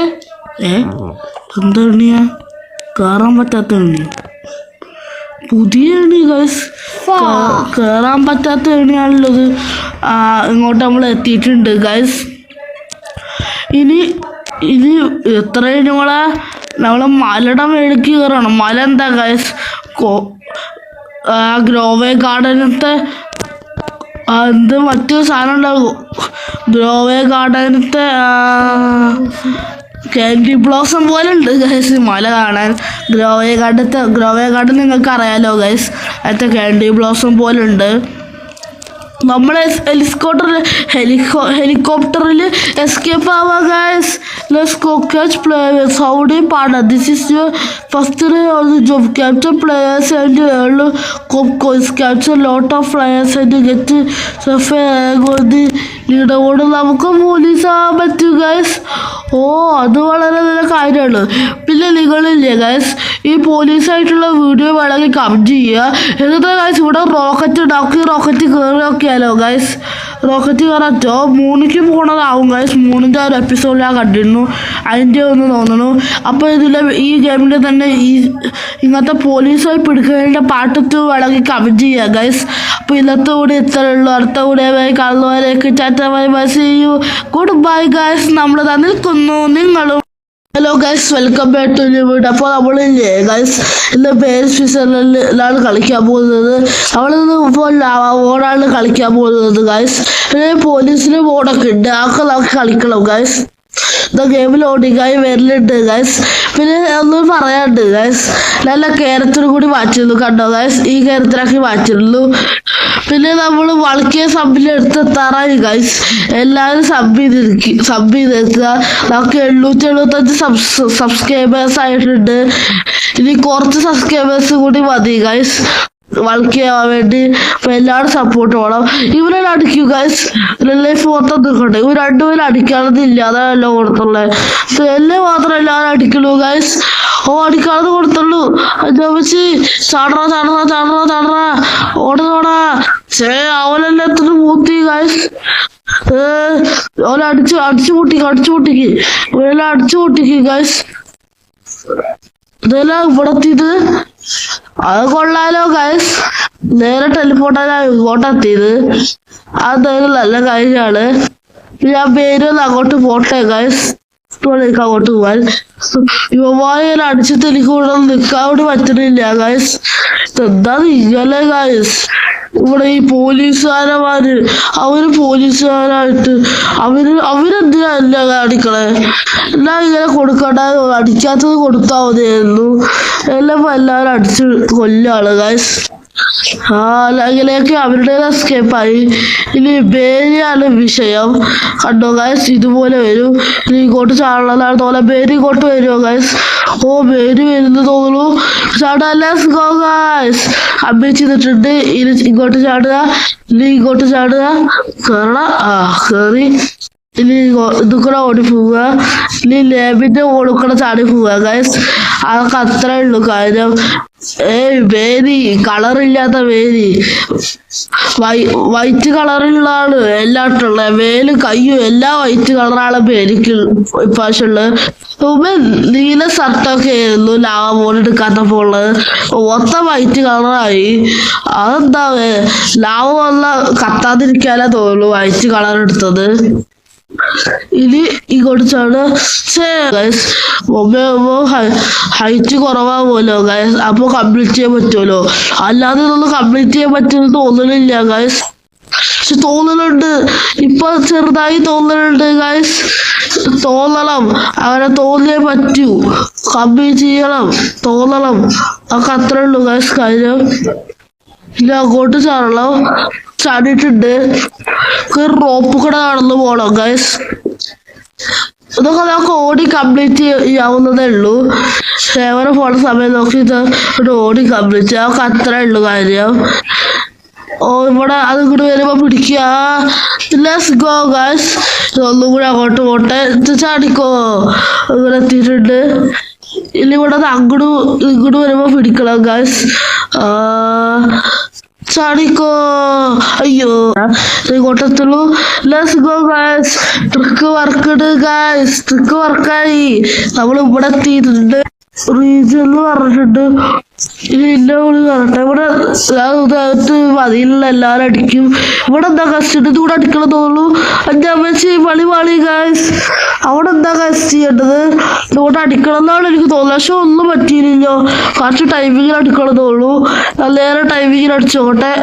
എന്താ എണിയാ? കയറാൻ പറ്റാത്ത എണി. പുതിയ എണി ഗൈസ്. കയറാൻ പറ്റാത്ത എണിയാണുള്ളത്. ഇങ്ങോട്ട് നമ്മൾ എത്തിയിട്ടുണ്ട് ഗൈസ്. ഇനി എത്ര നമ്മളെ മലയുടെ മേലേക്ക് കയറണം. മല എന്താ ഗൈസ്? ഗ്രോവേ ഗാർഡനത്തെ എന്ത് മറ്റൊരു സാധനം ഉണ്ടാകും. ഗ്രോവേ ഗാർഡനത്തെ കാൻഡി ബ്ലോസം പോലെ ഉണ്ട് ഗൈസ് മല കാണാൻ. ഗ്രോവേ ഗാർഡൻ നിങ്ങൾക്ക് അറിയാലോ ഗൈസ്. അതിൻ്റെ കാൻഡി ബ്ലോസം പോലെ ഉണ്ട്. നമ്മളെ ഹെലികോപ്റ്ററിൽ എസ്കേപ്പ് ആവാ guys. Let's go catch players. How do partner? This is your first day of the job. Capture players and earn coins. Capture lot of players and get the leaderboard. നമുക്ക് പോലീസ് ആവാൻ പറ്റും ഗൈസ്. ഓ അത് വളരെ നല്ല കാര്യമാണ്. പിന്നെ നിങ്ങളില്ലേ ഗൈസ് ഈ പോലീസായിട്ടുള്ള വീഡിയോ വേണമെങ്കിൽ കമൻറ്റ് ചെയ്യുക. എന്നിട്ട് ഗൈസ് ഇവിടെ റോക്കറ്റ് ഉണ്ടാക്കി റോക്കറ്റ് കയറി നോക്കിയാലോ ഗൈസ്. റോക്കറ്റ് കയറാറ്റോ 3ക്ക് പോകണതാവും ഗൈസ്. 3ൻ്റെ ഒരു എപ്പിസോഡ് ഞാൻ കണ്ടിരുന്നു. അതിൻ്റെ ഒന്ന് തോന്നുന്നു. അപ്പോൾ ഈ ഗെയിമിൽ തന്നെ ഇങ്ങനത്തെ പോലീസായി പിടിക്കുന്നതിൻ്റെ പാട്ടത്ത് വേണമെങ്കിൽ കമൻറ്റ് ചെയ്യുക ഗൈസ്. അപ്പോൾ ഇന്നത്തെ കൂടി ഇത്രയേ ഉള്ളൂ. അടുത്ത കൂടെ കാണുന്നവരേക്ക് tata bye bye see you goodbye guys. നമ്മൾ നിൽക്കുന്നു നിങ്ങളും. Hello guys, welcome back to new video. അപ്പോൾ നമ്മളില്ലേ ഗൈസ് ഇന്ന് പേസ് ഫിസറിലാണ് കളിക്കാൻ പോകുന്നത്. നമ്മളിന്ന് ഇപ്പോൾ ഓടാണ് കളിക്കാൻ പോകുന്നത് ഗൈസ്. പിന്നെ പോലീസിന് ബോർഡൊക്കെ ഉണ്ട്. അതൊക്കെ നമുക്ക് കളിക്കണം ഗൈസ്. ഗെയിമിൽ ഓടിക്കായി വരലുണ്ട് ഗൈസ്. പിന്നെ ഒന്നും പറയാനുണ്ട് ഗൈസ്. നല്ല കേരത്തിന് കൂടി മാറ്റിയിരുന്നു കണ്ടോ ഗൈസ്. ഈ കേരത്തിനാക്കി മാറ്റിയിരുന്നു. പിന്നെ നമ്മൾ വളക്കിയ സബ്ബിൽ എടുത്തെത്താറായി ഗൈസ്. എല്ലാവരും സബ് ചെയ്തെത്തുക. നമുക്ക് 775 സബ്സ്ക്രൈബേഴ്സ് ആയിട്ടുണ്ട്. ഇനി കുറച്ച് സബ്സ്ക്രൈബേഴ്സ് കൂടി മതി ഗൈസ് വളക്കിയാവാൻ വേണ്ടി. അപ്പോൾ എല്ലാവരും സപ്പോർട്ട് വേണം. ഇവരെ അടിക്കൂ ഗൈസ്. ലൈഫ് മൊത്തം നിൽക്കട്ടെ. ഇവർ രണ്ടുപേരും അടിക്കാണെന്നില്ല. അതല്ലോ കൊടുത്തുള്ളത്. എല്ലാം മാത്രം എല്ലാവരും അടിക്കുള്ളൂ ഗൈസ്. ഓ അടിക്കാതെ കൊടുത്തുള്ളൂ. വെച്ച് ചാടറ ഓടാ. അവനെല്ലാം എത്ര മൂത്തി ഗൈസ്. ഓല അടിച്ചു പൊട്ടിക്ക് ഇവരെല്ലാം അടിച്ചു പൊട്ടിക്ക് ഗൈസ്. ഇതെല്ലാം ഇവിടെ എത്തിയത് അത് കൊള്ളാലോ ഗൈസ്. നേരെ ടെലിപ്പോർട്ടാണ് ഇങ്ങോട്ടെത്തിയത്. അതെന്തായാലും നല്ല കാര്യമാണ്. ഞാൻ പേരൊന്ന് അങ്ങോട്ട് പോട്ടെ ഗൈസ്. അങ്ങോട്ട് പോവാൻ യുവമാരെ അടിച്ചിട്ട് എനിക്ക് ഇവിടെ നിൽക്കാൻ വേണ്ടി പറ്റുന്നില്ല ഗൈസ്. എന്താ ഇങ്ങനെ ഗൈസ്. ഇവിടെ ഈ പോലീസുകാരന്മാര് പോലീസുകാരായിട്ട് അവരെന്തിനല്ല അടിക്കണേ? എല്ലാം ഇങ്ങനെ കൊടുക്കണ്ട, അടിക്കാത്തത് കൊടുത്താൽ മതിയായിരുന്നു. എല്ലാം എല്ലാവരും അടിച്ച് കൊല്ലാണ് ഗൈസ്. അങ്ങനെയൊക്കെ അവരുടെ എസ്കേപ്പായി. ഇനി ബേരിയാണ് വിഷയം. കണ്ടോ ഗൈസ്, ഇതുപോലെ വരും. ഇനി ഇങ്ങോട്ട് ചാടണമെന്നാണ് തോന്നുന്നത്. ബേരി ഇങ്ങോട്ട് വരുമോ ഗൈസ്? ബേരി വരുന്നു തോന്നുന്നു. ചാടാ, ലെറ്റ്സ് ഗോ ഗൈസ്. അമ്മ ചെയ്തിട്ടുണ്ട്. ഇനി ഇങ്ങോട്ട് ചാടുക, ഇനി ഇങ്ങോട്ട് ചാടുക, കേറണം. കേറി ഇനി ഇത് കൂടെ ഓടി പോവുക. ഇനി ലേബിന്റെ ഓടി കൂടെ ചാടി പോവുക ഗൈസ്. അതൊക്കെ അത്രേ ഉള്ളൂ കാര്യം. വേരി കളറില്ലാത്ത വേരി വൈറ്റ് കളറുള്ളതാണ് എല്ലായിട്ടുള്ള വേലും കയ്യും എല്ലാം വൈറ്റ് കളറാണ് പേരിക്ക് ഇപ്രാവശ്യമുള്ളത്. നീല ഷർട്ടൊക്കെ ആയിരുന്നു ലാവ പോലെ എടുക്കാത്തപ്പോൾ ഉള്ളത്. മൊത്തം വൈറ്റ് കളറായി. അതെന്താ ലാവ വന്ന കത്താതിരിക്കാനേ തോന്നുന്നു വൈറ്റ് കളർ എടുത്തത്. ഇനി ഇങ്ങോട്ട് ചാട്. ഹൈറ്റ് കുറവാകുമല്ലോ ഗൈസ്. അപ്പൊ കംപ്ലീറ്റ് ചെയ്യാൻ പറ്റുമല്ലോ. അല്ലാതെ ഇതൊന്നും കംപ്ലീറ്റ് ചെയ്യാൻ പറ്റുമെന്ന് തോന്നുന്നില്ല ഗൈസ്. പക്ഷെ തോന്നുന്നുണ്ട്, ഇപ്പൊ ചെറുതായി തോന്നുന്നുണ്ട് ഗൈസ്. തോന്നണം, അങ്ങനെ തോന്നിയേ പറ്റൂ. കംപ്ലീറ്റ് ചെയ്യണം, തോന്നണം. അതൊക്കെ അത്രേ ഉള്ളൂ ഗൈസ് കാര്യം. ഇല്ല അങ്ങോട്ട് ചാടണം. ചാടിയിട്ടുണ്ട്. റോപ്പ് കൂടെ നടന്നു പോണം ഗൈസ്. ഇതൊക്കെ നമുക്ക് ഓടി കംപ്ലീറ്റ് ചെയ്യാവുന്നതേ ഉള്ളൂ. സേവനം പോണ സമയം നോക്കി ഓടി കംപ്ലീറ്റ് ചെയ്യാം. അതൊക്കെ അത്രേ ഉള്ളൂ കാര്യം. ഇവിടെ അത് കൂടി വരുമ്പോ പിടിക്കുക. Let's go guys. ഒന്നും കൂടി അങ്ങോട്ട് പോട്ടെ. ചാടിക്കോ. ഇവിടെ എത്തിയിട്ടുണ്ട്. ഇനി ഇവിടെ അങ്ങോട്ട് വരുമ്പോ പിടിക്കണം ഗൈസ്. ചാടിക്കോ. അയ്യോ, ഇങ്ങോട്ടെത്തുള്ളൂ. Let's go guys. Trick worked guys. Trick വർക്കായി. നമ്മൾ ഇവിടെ എത്തിയിട്ടുണ്ട്. റീജിയൻ പറഞ്ഞിട്ടുണ്ട്. ഇനി ഇന്ന വിളി പറഞ്ഞിട്ട് ഇവിടെ മതിയിലുള്ള എല്ലാവരും അടിക്കും. ഇവിടെ എന്താ കസ്റ്റ് ഇത് കൂടെ അടിക്കണം തോന്നുന്നു. അഞ്ചാമച്ചി വളി ഗൈസ്. അവിടെ എന്താ കസ്റ്റ് ചെയ്യേണ്ടത്? ഇങ്ങോട്ട് അടിക്കണം എന്നാണ് എനിക്ക് തോന്നുന്നത്. പക്ഷെ ഒന്നും പറ്റിയില്ലല്ലോ. കുറച്ച് ടൈമിങ്ങിൽ അടിക്കണം തോന്നുന്നു. നേരെ ടൈമിങ്ങിൽ അടിച്ചോട്ടെ.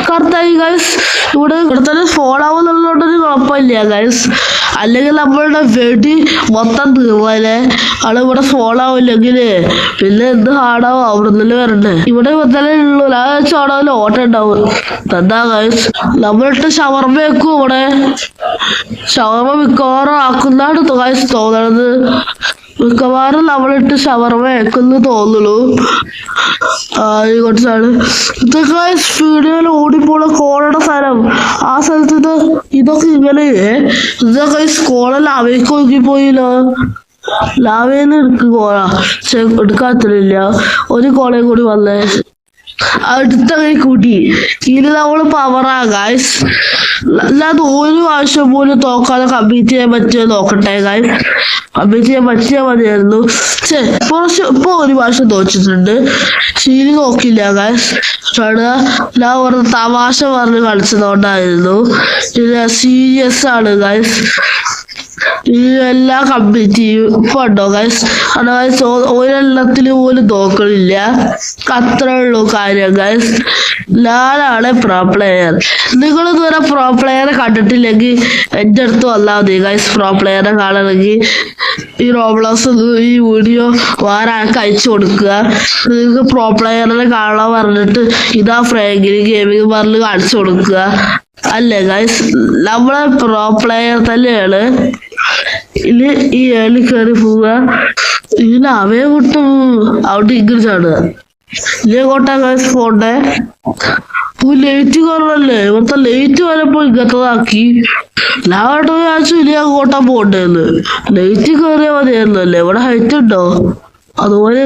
കറക്റ്റായി ഗൈസ്. ഇവിടെ തന്നെ ഫോൾ ആവുന്നുള്ളതൊരു കുഴപ്പമില്ല ഗൈസ്. അല്ലെങ്കിൽ നമ്മളുടെ വെടി മൊത്തം തീർന്നല്ലേ. ആള് ഇവിടെ ഫോൾ ആവില്ലെങ്കില് പിന്നെ എന്ത് ഹാർഡാവും. അവിടെ നിന്ന് വരണ്ടേ. ഇവിടെ തന്നെ ഉള്ളൂ. ചോടാവില്ല ഓട്ടം ഉണ്ടാവും. എന്താ ഗൈസ്, നമ്മളിട്ട് ഷവർമ വെക്കും. ഇവിടെ ഷവർമ മിക്കവാറും ആക്കുന്നതാണ് ഗൈസ് തോന്നണത്. മിക്കവാറും നമ്മളിട്ട് ഷവർമ വെക്കുന്നു തോന്നുള്ളൂ. ആയിക്കോട്ടാണ് ഇതൊക്കെ സ്പീഡിൽ ഓടിപ്പോണ കോളയുടെ സ്ഥലം. ആ സ്ഥലത്ത് ഇതൊക്കെ ഇങ്ങനെ ഇതൊക്കെ കോള ലാവയ്ക്ക് ഒഴുകിപ്പോയില്ലോ. ലാവേന്ന് കോള എടുക്കാത്തില്ല. ഒരു കോളയും കൂടി വന്നേ. അടുത്ത കൈ കൂട്ടി. ഇത് നമ്മള് പവറാ ഗൈസ്. അല്ലാതെ ഒരു പ്രാവശ്യം പോലും തോക്കാതെ കംപ്ലീറ്റ് ചെയ്യാൻ പറ്റിയ നോക്കട്ടെ ഗൈസ്. കംപ്ലീറ്റ് ചെയ്യാൻ പറ്റിയാൽ മതിയായിരുന്നു. ഇപ്പൊ ഒരു പ്രാവശ്യം തോച്ചിട്ടുണ്ട്. ശീലി നോക്കില്ല ഗൈസ്. ഞാൻ പറഞ്ഞ തമാശ പറഞ്ഞ് കളിച്ചതുകൊണ്ടായിരുന്നു. ഇത് സീരിയസ് ആണ് ഗൈസ്. ഇതെല്ലാം കംപ്ലീറ്റ് ചെയ്യും. ഇപ്പൊ ഉണ്ടോ ഗൈസ്? ഒരെണ്ണത്തിന് പോലും നോക്കണില്ല. അത്രേ ഉള്ളൂ കാര്യം ഗൈസ്. ഞാനാണ് പ്രോ പ്ലെയർ. നിങ്ങൾ ഇതുവരെ പ്രോ പ്ലെയറെ കണ്ടിട്ടില്ലെങ്കിൽ എൻ്റെ അടുത്ത് വന്നാൽ മതി ഗൈസ്. പ്രോ പ്ലെയറെ കാണണമെങ്കിൽ ഈ റോബ്ലോക്സ് ഈ വീഡിയോ വേറെ ആൾക്ക് അയച്ചു കൊടുക്കുക. നിങ്ങൾക്ക് പ്രോ പ്ലെയറിനെ കാണാൻ പറഞ്ഞിട്ട് ഇതാ ഫ്രാങ്കിന് ഗെയിമിങ് പറഞ്ഞ് കാണിച്ചു കൊടുക്കുക. അല്ലേ ഗൈസ്, നമ്മളെ പ്രോ പ്ലെയർ തന്നെയാണ്. ഇനി ഈ ഏളി കയറി പോവുക. ഇതിന് അവയെ വിട്ടു അവിടെ ഇങ്ങനെ ചാടുക. ഇല്ലേ കോട്ടാ ഗൈസ് പോണ്ടേ. ലേറ്റ് കുറവല്ലേ. മൊത്തം ലേറ്റ് വരപ്പോ ഇങ്ങനത്തതാക്കി. ലാവട്ടോ വിചാരിച്ചു ഇനി അങ്ങോട്ടാ പോണ്ടേന്ന്. ലേറ്റ് കയറിയാ മതിയായിരുന്നല്ലേ. ഇവിടെ ഹൈറ്റ് ഉണ്ടോ? അതുപോലെ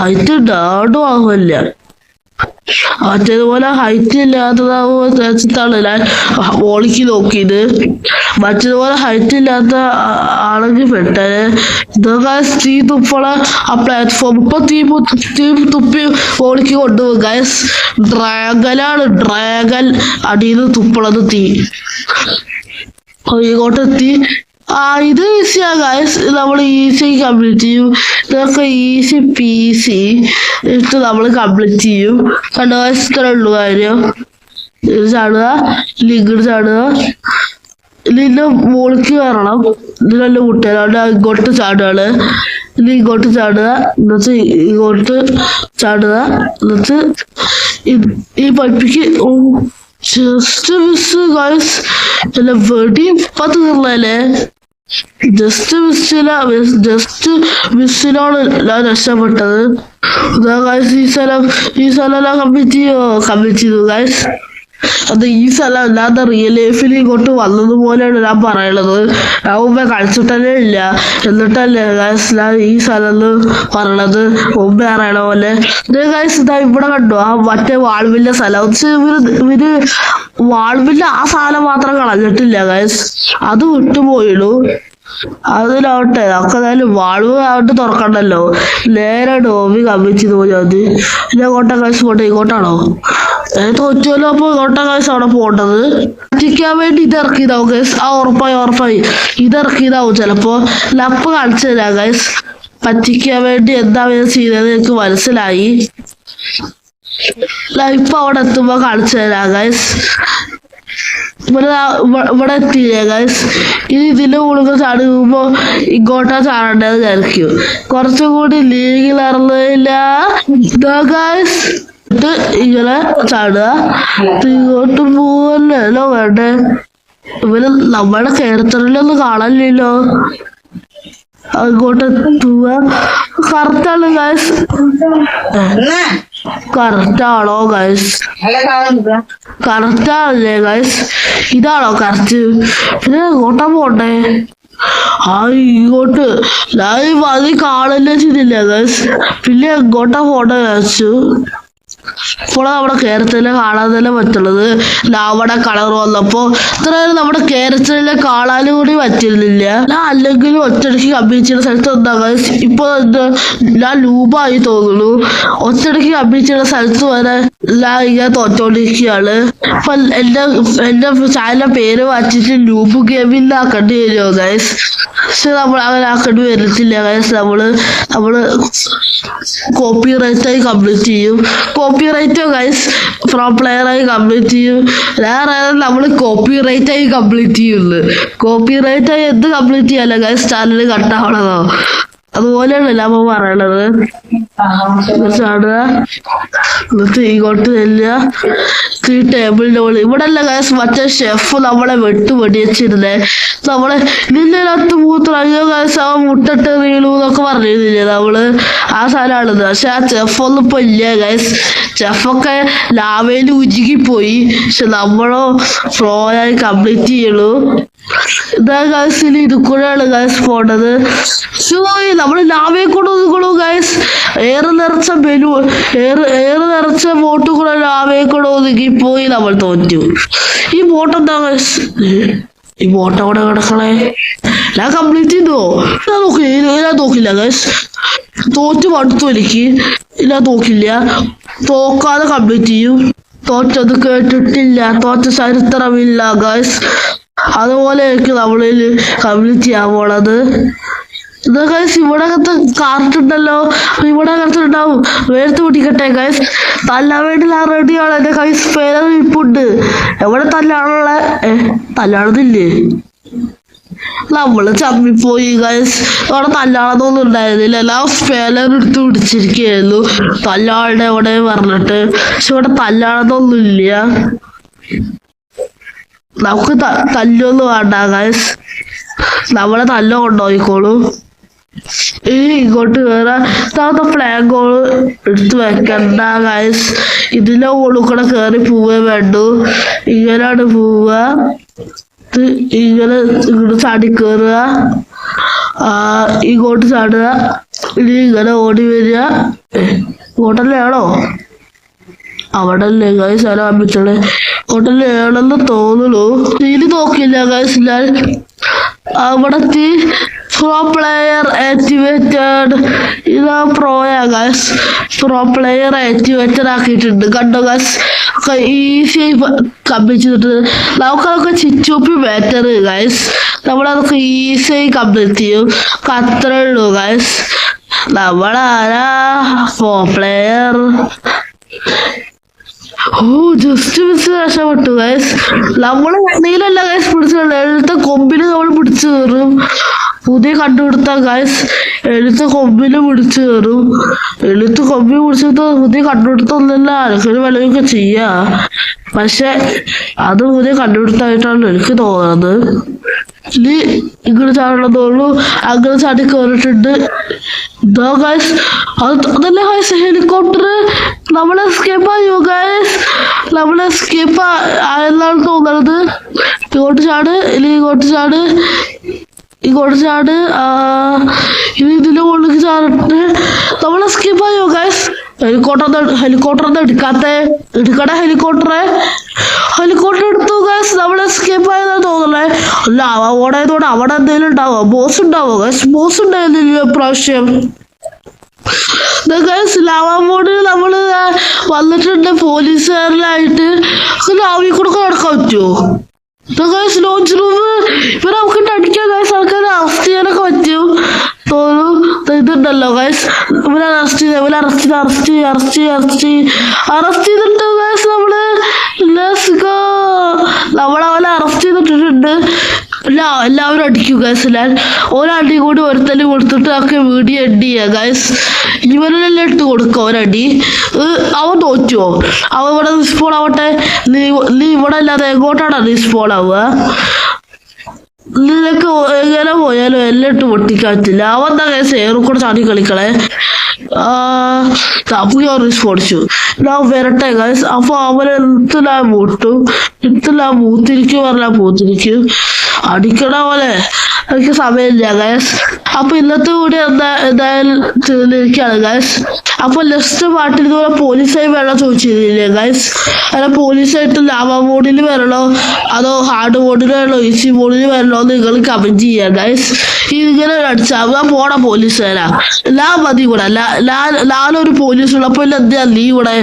ഹൈറ്റ് ഉണ്ടോ? അതുകൊണ്ട് വാങ്ങില്ല. മറ്റേതുപോലെ ഹൈറ്റ് ഇല്ലാത്തതാവുമ്പോഴാണ് ഞാൻ മോളിക്ക് നോക്കിയത്. മറ്റേതുപോലെ ഹൈറ്റ് ഇല്ലാത്ത ആണെങ്കിൽ പെട്ടെന്ന് ഇതൊക്കെ തീ തുപ്പള ആ പ്ലാറ്റ്ഫോം ഇപ്പൊ തീ തുപ്പി മോളിക്ക് കൊണ്ടുപോകും ഗൈസ്. ഡ്രാഗൻ അടിയിൽ തുപ്പളത് തീ ഇങ്ങോട്ടെത്തി. ഇത് ഈസിയാ ഗൈസ്, നമ്മൾ ഈസി കംപ്ലീറ്റ് ചെയ്യും. ഇതൊക്കെ ഈസി പീസി ഇട്ട് നമ്മൾ കംപ്ലീറ്റ് ചെയ്യും. കണ്ട ഗൈസ്, ഇത്രേ ഉള്ളൂ കാര്യം. ഇത് ചാടുക, ലിങ്ക് ചാടുക, ഇതിന്റെ മോളിക്ക് കയറണം. ഇതിനുള്ള കുട്ടികളാണ് ഇങ്ങോട്ട് ചാടുകയാണ്. ഇത് ഇങ്ങോട്ട് ചാടുക, എന്നിട്ട് ഇങ്ങോട്ട് ചാടുക, എന്നിട്ട് ഈ പൈപ്പിക്ക് ജസ്റ്റ് മിസ് ഗൈസ്. അല്ല വെടി ഇപ്പൊ തീർന്നല്ലേ, ജസ്റ്റ് മിസ്സിനാണ് ഞാൻ രക്ഷപ്പെട്ടത്. ഈ സ്ഥലം കംപ്ലീറ്റ് ചെയ്തു ഗൈസ്. അത് ഈ സ്ഥലം അല്ലാതെ റിയൽ ലൈഫിൽ ഇങ്ങോട്ട് വന്നതുപോലെയാണ് ഞാൻ പറയണത്. ഞാൻ മുമ്പേ കളിച്ചിട്ടല്ലേ ഇല്ല, എന്നിട്ടല്ലേ ഗൈസ് ഞാൻ ഈ സ്ഥലം പറയണത് മുമ്പേ അറിയണ പോലെ. ഇത് ഗൈസ് ഇതാ ഇവിടെ കണ്ടു ആ മറ്റേ വാൾവിന്റെ സ്ഥലം. ഇവര് വാൾവിന്റെ ആ സാധനം മാത്രം കളഞ്ഞിട്ടില്ല ഗൈസ്, അത് വിട്ടുപോയിടൂ. അതിലാവട്ടെ നമുക്ക് എന്തായാലും വാൾവ് ആവട്ടെ തുറക്കണ്ടല്ലോ. നേരെ ഡോമി കമ്മിച്ച് പോയി മതി. പിന്നെ ഇങ്ങോട്ടാ ഗൈസ്, ഇങ്ങോട്ടാണോ തോറ്റുമല്ലോ. അപ്പൊ ഇങ്ങോട്ടാ ഗൈസ് അവിടെ പോകേണ്ടത്. പറ്റിക്കാൻ വേണ്ടി ഇത് ഇറക്കിയതാവും ഗൈസ്. ഉറപ്പായി ഇത് ഇറക്കിയതാവും ചിലപ്പോ. ലപ്പ് കളിച്ചു തരാം ഗൈസ്. പറ്റിക്കാൻ വേണ്ടി എന്താ ചെയ്തത് എനിക്ക് മനസ്സിലായി. ഇപ്പൊ അവിടെ എത്തുമ്പോ കളിച്ചു തരാം ഗൈസ്. ഇവിടെ എത്തിയില്ലേ ഗൈസ്. ഇതിന്റെ കൂടുതൽ ചാടുമ്പോ ഇങ്ങോട്ടാ ചാടേണ്ടത് വിചാരിക്കും. കുറച്ചും കൂടി ലീഗിൽ അറിയില്ല ഗൈസ്. ഇങ്ങനെ ചാടുക, ഇങ്ങോട്ട് പോവല്ലോ വേണ്ടേ. ഇവര് നമ്മുടെ കേരളത്തിലൊന്നും കാണാനില്ലല്ലോ. അങ്ങോട്ട് എത്തുക. കറക്റ്റാണ് ഗൈസ്. കറക്റ്റാണോ ഗൈസ്? കറക്റ്റാണല്ലേ ഗൈസ്? ഇതാണോ കറക്റ്റ്? പിന്നെ എങ്ങോട്ടാ പോണ്ടേ? ഇങ്ങോട്ട് ഞാൻ അത് കാണല്ലേ ചെയ്തില്ല ഗൈസ്. പിന്നെ എങ്ങോട്ടാ പോണ്ടേ വെച്ചു. ഇപ്പോഴാണ് നമ്മുടെ കേരളത്തിലെ കാണാൻ തന്നെ പറ്റുള്ളത്. അവിടെ കളർ വന്നപ്പോ ഇത്രയും നമ്മുടെ കേരളത്തിലെ കാണാനും കൂടി പറ്റുന്നില്ല. ഞാൻ അല്ലെങ്കിലും ഒറ്റയടിക്ക് കമ്പനി ചെയ്യുന്ന സ്ഥലത്ത് എന്താ ഗൈസ്, ഇപ്പൊ ഞാൻ ലൂബായി തോന്നുന്നു. ഒറ്റയടിക്ക് കമ്പനി ചെയ്യുന്ന സ്ഥലത്ത് വരെ ഞാൻ ഇങ്ങനെ തോറ്റോണ്ടിരിക്കുകയാണ്. ഇപ്പൊ എന്റെ ചാനലിന്റെ പേര് മാറ്റിട്ട് ലൂബ് ഗെയിമിൽ ആക്കേണ്ടി വരുമോ ഗൈസ്? പക്ഷെ നമ്മൾ അങ്ങനെ ആക്കേണ്ടി വരത്തില്ല ഗൈസ്. നമ്മള് കോപ്പി റൈറ്റായി കംപ്ലീറ്റ് ചെയ്യും. കോപ്പി റൈറ്റോ ഗൈസ് പ്രോ പ്ലെയറായി കംപ്ലീറ്റ് ചെയ്യും. നമ്മൾ കോപ്പി റൈറ്റായി കംപ്ലീറ്റ് ചെയ്യുള്ളു. കോപ്പി റൈറ്റായി എന്ത് കംപ്ലീറ്റ് ചെയ്യാലോ ഗൈസ്, ചാനൽ കട്ടാവണതോ. അതുപോലെയാണല്ലോ അമ്മ പറയണത്. ചാടുക, എന്നിട്ട് ഇങ്ങോട്ട് ചെല്ലുക. ഈ ടേബിളിന്റെ മുകളിൽ ഇവിടെ അല്ല ഗൈസ് മറ്റേ ഷെഫ് നമ്മളെ വെടിവെച്ചിരുന്നേ. നമ്മളെ ഇതിനകത്ത് മൂത്രയോ ഗൈസ് ആ മുട്ടിട്ട് വീണു എന്നൊക്കെ പറഞ്ഞിരുന്നില്ലേ നമ്മള്. ആ സാധനമാണിത്. പക്ഷെ ആ ചെഫൊന്നും ഇപ്പൊ ഇല്ല ഗൈസ്. ചെഫൊക്കെ ലാവയിൽ ഉരുകിപ്പോയി. പക്ഷെ നമ്മളോ ഫ്ലോയായി കംപ്ലീറ്റ് ചെയ്യുള്ളൂ. ഇതാ ഗൈസ് ഇനി ഇത് കൂടെയാണ് ഗൈസ് പോണത്. നമ്മള് ലാവയെ കൂടെ ഒതുക്കണു ഗൈസ്. ഏറ് നിറച്ച ബോട്ട് കൂടെ ലാവയെ കൂടെ ഒതുക്കിപ്പോയി നമ്മൾ തോറ്റു. ഈ ബോട്ട് എന്താ ഗൈസ്? ഈ ബോട്ട് അവിടെ കിടക്കണേ. ഞാൻ കംപ്ലീറ്റ് ചെയ്തോ? ഞാൻ നോക്കില്ല ഗൈസ്. തോറ്റു മടുത്തു എനിക്ക്. ഞാൻ നോക്കില്ല. തോക്കാതെ കംപ്ലീറ്റ് ചെയ്യും. തോറ്റത് കേട്ടിട്ടില്ല, തോറ്റ ചരിത്രമില്ല ഗൈസ്. അതുപോലെ എനിക്ക് നമ്മളിൽ കംപ്ലീറ്റ് ചെയ്യാൻ പോണത്. ഇത് ഗൈസ് ഇവിടെ അകത്ത് കാർട്ടുണ്ടല്ലോ, ഇവിടെ അകത്തുണ്ടാവും. വേർത്ത് പിടിക്കട്ടെ ഗൈസ്. തല്ലാൻ വേണ്ടി ഞാൻ റെഡിയാണ്. എന്റെ ഗൈസ് പേര് ഇപ്പുണ്ട്. എവിടെ തല്ലാണുള്ള? തല്ലാണതില്ലേ? നമ്മള് ചമ്മിപ്പോയി ഗൈസ്. അവിടെ തല്ലാണെന്നൊന്നും ഉണ്ടായിരുന്നില്ല. എല്ലാം സ്പേലർ എടുത്ത് പിടിച്ചിരിക്കുകയായിരുന്നു തല്ലാളുടെ അവിടെ പറഞ്ഞിട്ട്. പക്ഷെ ഇവിടെ തല്ലാണെന്നൊന്നും ഇല്ല. നമുക്ക് തല്ലൊന്നും വേണ്ട ഗൈസ്. നമ്മളെ തല്ല കൊണ്ടുപോയിക്കോളൂ. ഇങ്ങോട്ട് കയറാൻ ഫ്ലാഗ് എടുത്ത് വെക്കണ്ട ഗൈസ്. ഇതിന്റെ ഉള്ളിൽ കൂടെ കയറി പോവേ വേണ്ടു. ഇങ്ങനെയാണ് പോവുക. ഇങ്ങനെ ഇങ്ങോട്ട് ചാടി കയറുക, ഇങ്ങോട്ട് ചാടുക, ഇനി ഇങ്ങനെ ഓടി വരിക. ഇങ്ങോട്ടല്ലേ ആണോ? അവിടെ അല്ലേ ഗൈസ് അവിടെ കമ്പിച്ചത് ഹോട്ടലിലാണെന്ന് തോന്നുന്നു. ഇനി നോക്കില്ല ഗൈസ് ഞാൻ അവിടത്തെ പ്രോ പ്ലെയർ ആക്ടിവേറ്റഡ്. ഇതാ പ്രോയാ ഗൈസ്. പ്രോ പ്ലെയർ ആക്ടിവേറ്റഡ് ആക്കിയിട്ടുണ്ട്. കണ്ടോ ഗൈസ് ഈസിയായി കമ്പിച്ചിട്ട് നമുക്കതൊക്കെ ചിച്ചൂപ്പി ബാറ്റർ ഗൈസ്. നമ്മളതൊക്കെ ഈസിയായി കംപ്ലീറ്റ് ചെയ്യും. അത്രേ ഉള്ളൂ ഗൈസ്. നമ്മളാരാ പ്രോ പ്ലെയർ. ജസ്റ്റ് മിസ് രക്ഷപ്പെട്ടു ഗൈസ്. നമ്മള് നീലല്ല ഗൈസ് പിടിച്ചിട്ടുണ്ട്. എഴുത്ത കൊമ്പിന് നമ്മൾ പിടിച്ചു കയറും. പുതിയ കണ്ടുപിടുത്ത ഗൈസ്. എഴുത്ത് കൊമ്പിന് പിടിച്ചു കയറും. എഴുത്ത് കൊമ്പിന് പിടിച്ചിട്ട് പുതിയ കണ്ടുപിടുത്തൊന്നുമില്ല. എനിക്കൊരു വിലയൊക്കെ ചെയ്യാ. പക്ഷെ അത് പുതിയ കണ്ടുപിടുത്തമായിട്ടാണ് എനിക്ക് തോന്നുന്നത്. ഇനി ഇങ്ങനെ ചാടണമെന്നുള്ളൂ. അങ്ങനെ ചാടി കയറിയിട്ടുണ്ട്. ഇതാ ഗൈസ് അതല്ലേ ഗൈസ് ഹെലികോപ്റ്റർ. നമ്മൾ എസ്കേപ്പ് ആയോ ഗൈസ്. നമ്മൾ എസ്കേപ്പ് ആയെന്നാണ് തോന്നുന്നത്. ഇങ്ങോട്ട് ചാട്. ഇനി ഇങ്ങോട്ട് ചാട്. ഇങ്ങോട്ട് ചാട്. ഇനി ഇതിന്റെ മുകളിലേക്ക് ചാടട്ടെ. നമ്മൾ എസ്കേപ്പ് ആയോ ഗൈസ്. ഹെലികോപ്റ്റർ എടുക്കണ ഹെലികോപ്റ്റർ എടുത്തു ഗൈസ്. നമ്മൾ എസ്കേപ്പ് ആയതാണ് തോന്നണേ. അല്ല ഓടായതോടെ അവിടെ എന്തെങ്കിലും ഉണ്ടാവോ? ബോസ് ഉണ്ടാവോ ഗൈസ്? ബോസ് ഉണ്ടായിരുന്നില്ല പ്രാവശ്യം. ഗൈസ് ലാവാ മോഡിൽ നമ്മള് വന്നിട്ടുണ്ട് പോലീസുകാരിലായിട്ട്. ലാവി കൂടെ നടക്കാൻ പറ്റുമോ? ഗൈസ് ലോഞ്ച് റൂം ഇവരെ നമുക്ക് അടിക്കാം ഗൈസ്. ആൾക്കാർ അറസ്റ്റ് ചെയ്യാനൊക്കെ പറ്റും തോന്നുന്നു. ഇതുണ്ടല്ലോ ഗൈസ്. ഇവരെ അറസ്റ്റ് ചെയ്തിട്ട് ഗൈസ് നമ്മള് നമ്മളവനെ അറസ്റ്റ് ചെയ്തിട്ടിട്ടുണ്ട്. എല്ലാവരും അടിക്കും ഗൈസ്. ഒരടി കൂടി ഒരുത്തല് കൊടുത്തിട്ട് ഒക്കെ വീഡിയോ എഡ് ചെയ്യാം ഗൈസ്. ഇവരെല്ലാം ഇട്ട് കൊടുക്കുക ഒരടി. അവൻ തോറ്റുവോ? അവൻ ഇവിടെ റിസ്പോൺ ആവട്ടെ. നീ ഇവിടെ അല്ലാതെ എങ്ങോട്ടാണ് റിസ്പോൺ ആവുക? നിനക്ക് എങ്ങനെ പോയാലും എല്ലാം ഇട്ട് പൊട്ടിക്കാൻ പറ്റില്ല. അവൻ എന്താ ഗൈസ് ഏറും കൂടെ ചാടി കളിക്കളെ. റിസ്പോൺസു ഞാൻ വരട്ടെ ഗൈസ്. അപ്പൊ അവനെ എന്തെല്ലാം മൂത്തിരിക്കും പറഞ്ഞാൽ പൂത്തിരിക്കും. അടിക്കണ പോലെ എനിക്ക് സമയമില്ല ഗൈസ്. അപ്പൊ ഇന്നത്തെ കൂടി എന്തായാലും തീർന്നിരിക്കുകയാണ് ഗൈസ്. അപ്പൊ നെക്സ്റ്റ് പാട്ടിൽ ഇതുപോലെ പോലീസായി വരണം ചോദിച്ചിരുന്നില്ലേ ഗൈസ്. അല്ല പോലീസായിട്ട് ലാവ മോഡിൽ വരണോ അതോ ഹാർഡ് മോഡിൽ വരണോ ഈസി മോഡിൽ വരണോ നിങ്ങൾ കമന്റ് ചെയ്യാം ഗൈസ്. ഇങ്ങനെ അടിച്ചാൽ പോണ പോലീസുകാരാ. മതി ഇവിടെ ലാലൊരു പോലീസ് ഉള്ളപ്പോ എന്തിനാ നീ ഇവിടെ?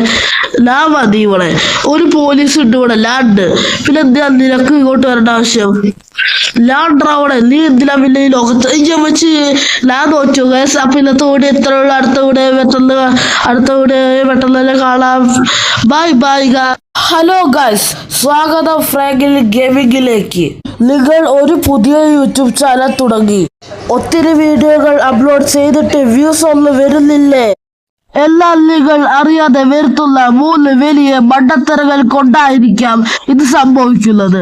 മതി ഇവിടെ ഒരു പോലീസ് ഉണ്ട് ഇവിടെ. ഉണ്ട് പിന്നെ എന്തിനാ നിനക്ക് ഇങ്ങോട്ട് വരേണ്ട ആവശ്യം? ലാണ്ടാവണേ നീ എന്തിനാ പിന്നെ ഈ ലോകത്ത് വെച്ച് തോറ്റു ഗൈസ്. അപ്പൊ ഇന്നത്തെ കൂടി എത്ര ഉള്ളു. അടുത്ത വീഡിയോ പെട്ടെന്ന് കാണാം. Bye bye. ഹലോ ഗൈസ്, സ്വാഗതം ഫ്രാങ്കിൽ ഗെയിമിംഗിലേക്ക്. നിങ്ങൾ ഒരു പുതിയ യൂട്യൂബ് ചാനൽ തുടങ്ങി. ഒത്തിരി വീഡിയോകൾ അപ്ലോഡ് ചെയ്തിട്ട് വ്യൂസ് ഒന്നും വരുന്നില്ലേ? എല്ലാം നിങ്ങൾ അറിയാതെ വരുത്തുന്ന 3 വലിയ മണ്ടത്തരങ്ങൾ കൊണ്ടായിരിക്കാം ഇത് സംഭവിക്കുന്നത്.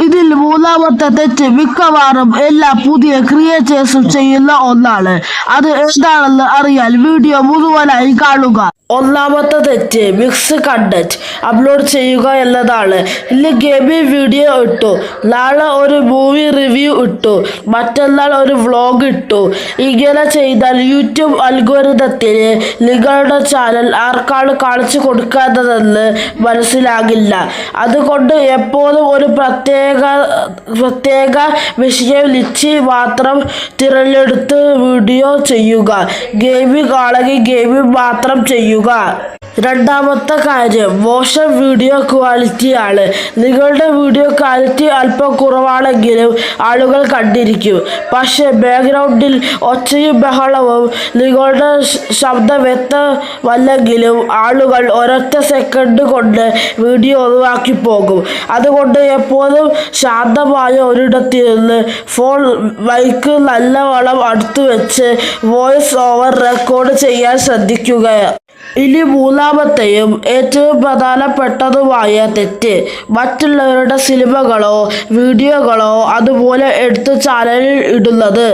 ഇതിൽ മൂന്നാമത്തെ തെറ്റ് മിക്കവാറും എല്ലാ പുതിയ ക്രിയേറ്റേഴ്സും ചെയ്യുന്ന ഒന്നാണ്. അത് എന്താണെന്ന് അറിയാൻ വീഡിയോ മുഴുവനായി കാണുക. ഒന്നാമത്തെ തെറ്റ് മിക്സ് കണ്ടന്റ് അപ്ലോഡ് ചെയ്യുക എന്നതാണ്. ഇന്ന് ഗെയിമിംഗ് വീഡിയോ ഇട്ടു, നാളെ ഒരു മൂവി റിവ്യൂ ഇട്ടു, മറ്റന്നാൾ ഒരു വ്ളോഗ് ഇട്ടു. ഇങ്ങനെ ചെയ്താൽ യൂട്യൂബ് അൽഗോരിതത്തിന് നിങ്ങളുടെ ചാനൽ ആർക്കാണ് കാണിച്ചു കൊടുക്കാത്തതെന്ന് മനസ്സിലാകില്ല. അതുകൊണ്ട് എപ്പോഴും ഒരു പ്രത്യേക വിഷയം നിശ്ചയി മാത്രം തിരഞ്ഞെടുത്ത് വീഡിയോ ചെയ്യുക. ഗെയിമിംഗ് ആണെങ്കിൽ ഗെയിമിംഗ് മാത്രം ചെയ്യുക. രണ്ടാമത്തെ കാര്യം മോശം വീഡിയോ ക്വാളിറ്റി ആണ്. നിങ്ങളുടെ വീഡിയോ ക്വാളിറ്റി അല്പം കുറവാണെങ്കിലും ആളുകൾ കണ്ടിരിക്കും. പക്ഷെ ബാക്ക്ഗ്രൗണ്ടിൽ ഒച്ചയും ബഹളവും നിങ്ങളുടെ ശബ്ദം വ്യക്തമല്ലെങ്കിലും ആളുകൾ ഒരൊറ്റ സെക്കൻഡ് കൊണ്ട് വീഡിയോ ഒഴിവാക്കി പോകും. അതുകൊണ്ട് എപ്പോഴും ശാന്തമായ ഒരിടത്തിരുന്ന് ഫോൺ മൈക്ക് നല്ലവണ്ണം അടുത്തു വെച്ച് വോയിസ് ഓവർ റെക്കോർഡ് ചെയ്യാൻ ശ്രദ്ധിക്കുക. ഇനി മൂന്നാമത്തെയും ഏറ്റവും പ്രധാനപ്പെട്ടതുമായ തെറ്റ് മറ്റുള്ളവരുടെ സിനിമകളോ വീഡിയോകളോ അതുപോലെ എടുത്ത് ചാനലിൽ ഇടുന്നത്.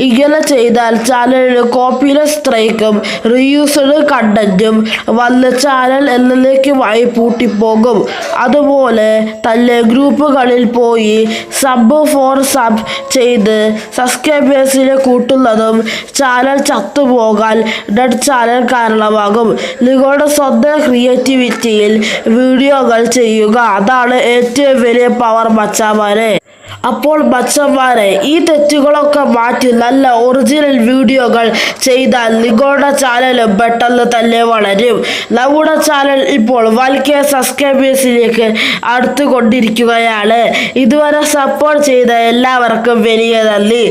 ഇങ്ങനെ ചെയ്താൽ ചാനലിന് കോപ്പിറൈറ്റ് സ്ട്രൈക്കും റീയൂസ്ഡ് കണ്ടന്റും വന്ന് ചാനൽ എന്നേക്കുമായി പൂട്ടിപ്പോകും. അതുപോലെ തന്നെ ഗ്രൂപ്പുകളിൽ പോയി സബ് ചെയ്ത് സബ്സ്ക്രൈബേഴ്സിനെ കൂട്ടുന്നതും ചാനൽ ചത്തുപോകാൻ ഡെഡ് ചാനൽ കാരണമാകും. നിങ്ങളുടെ സ്വന്തം ക്രിയേറ്റിവിറ്റിയിൽ വീഡിയോകൾ ചെയ്യുക. അതാണ് ഏറ്റവും വലിയ പവർ മച്ചാമാരെ. അപ്പോൾ മച്ചന്മാരെ, ഈ തെറ്റുകളൊക്കെ മാറ്റി നല്ല ഒറിജിനൽ വീഡിയോകൾ ചെയ്താൽ നിങ്ങളുടെ ചാനൽ പെട്ടെന്ന് തന്നെ വളരും. നമ്മുടെ ചാനൽ ഇപ്പോൾ 1K സബ്സ്ക്രൈബേഴ്സിലേക്ക് അടുത്തുകൊണ്ടിരിക്കുകയാണ്. ഇതുവരെ സപ്പോർട്ട് ചെയ്ത എല്ലാവർക്കും വലിയ നന്ദി.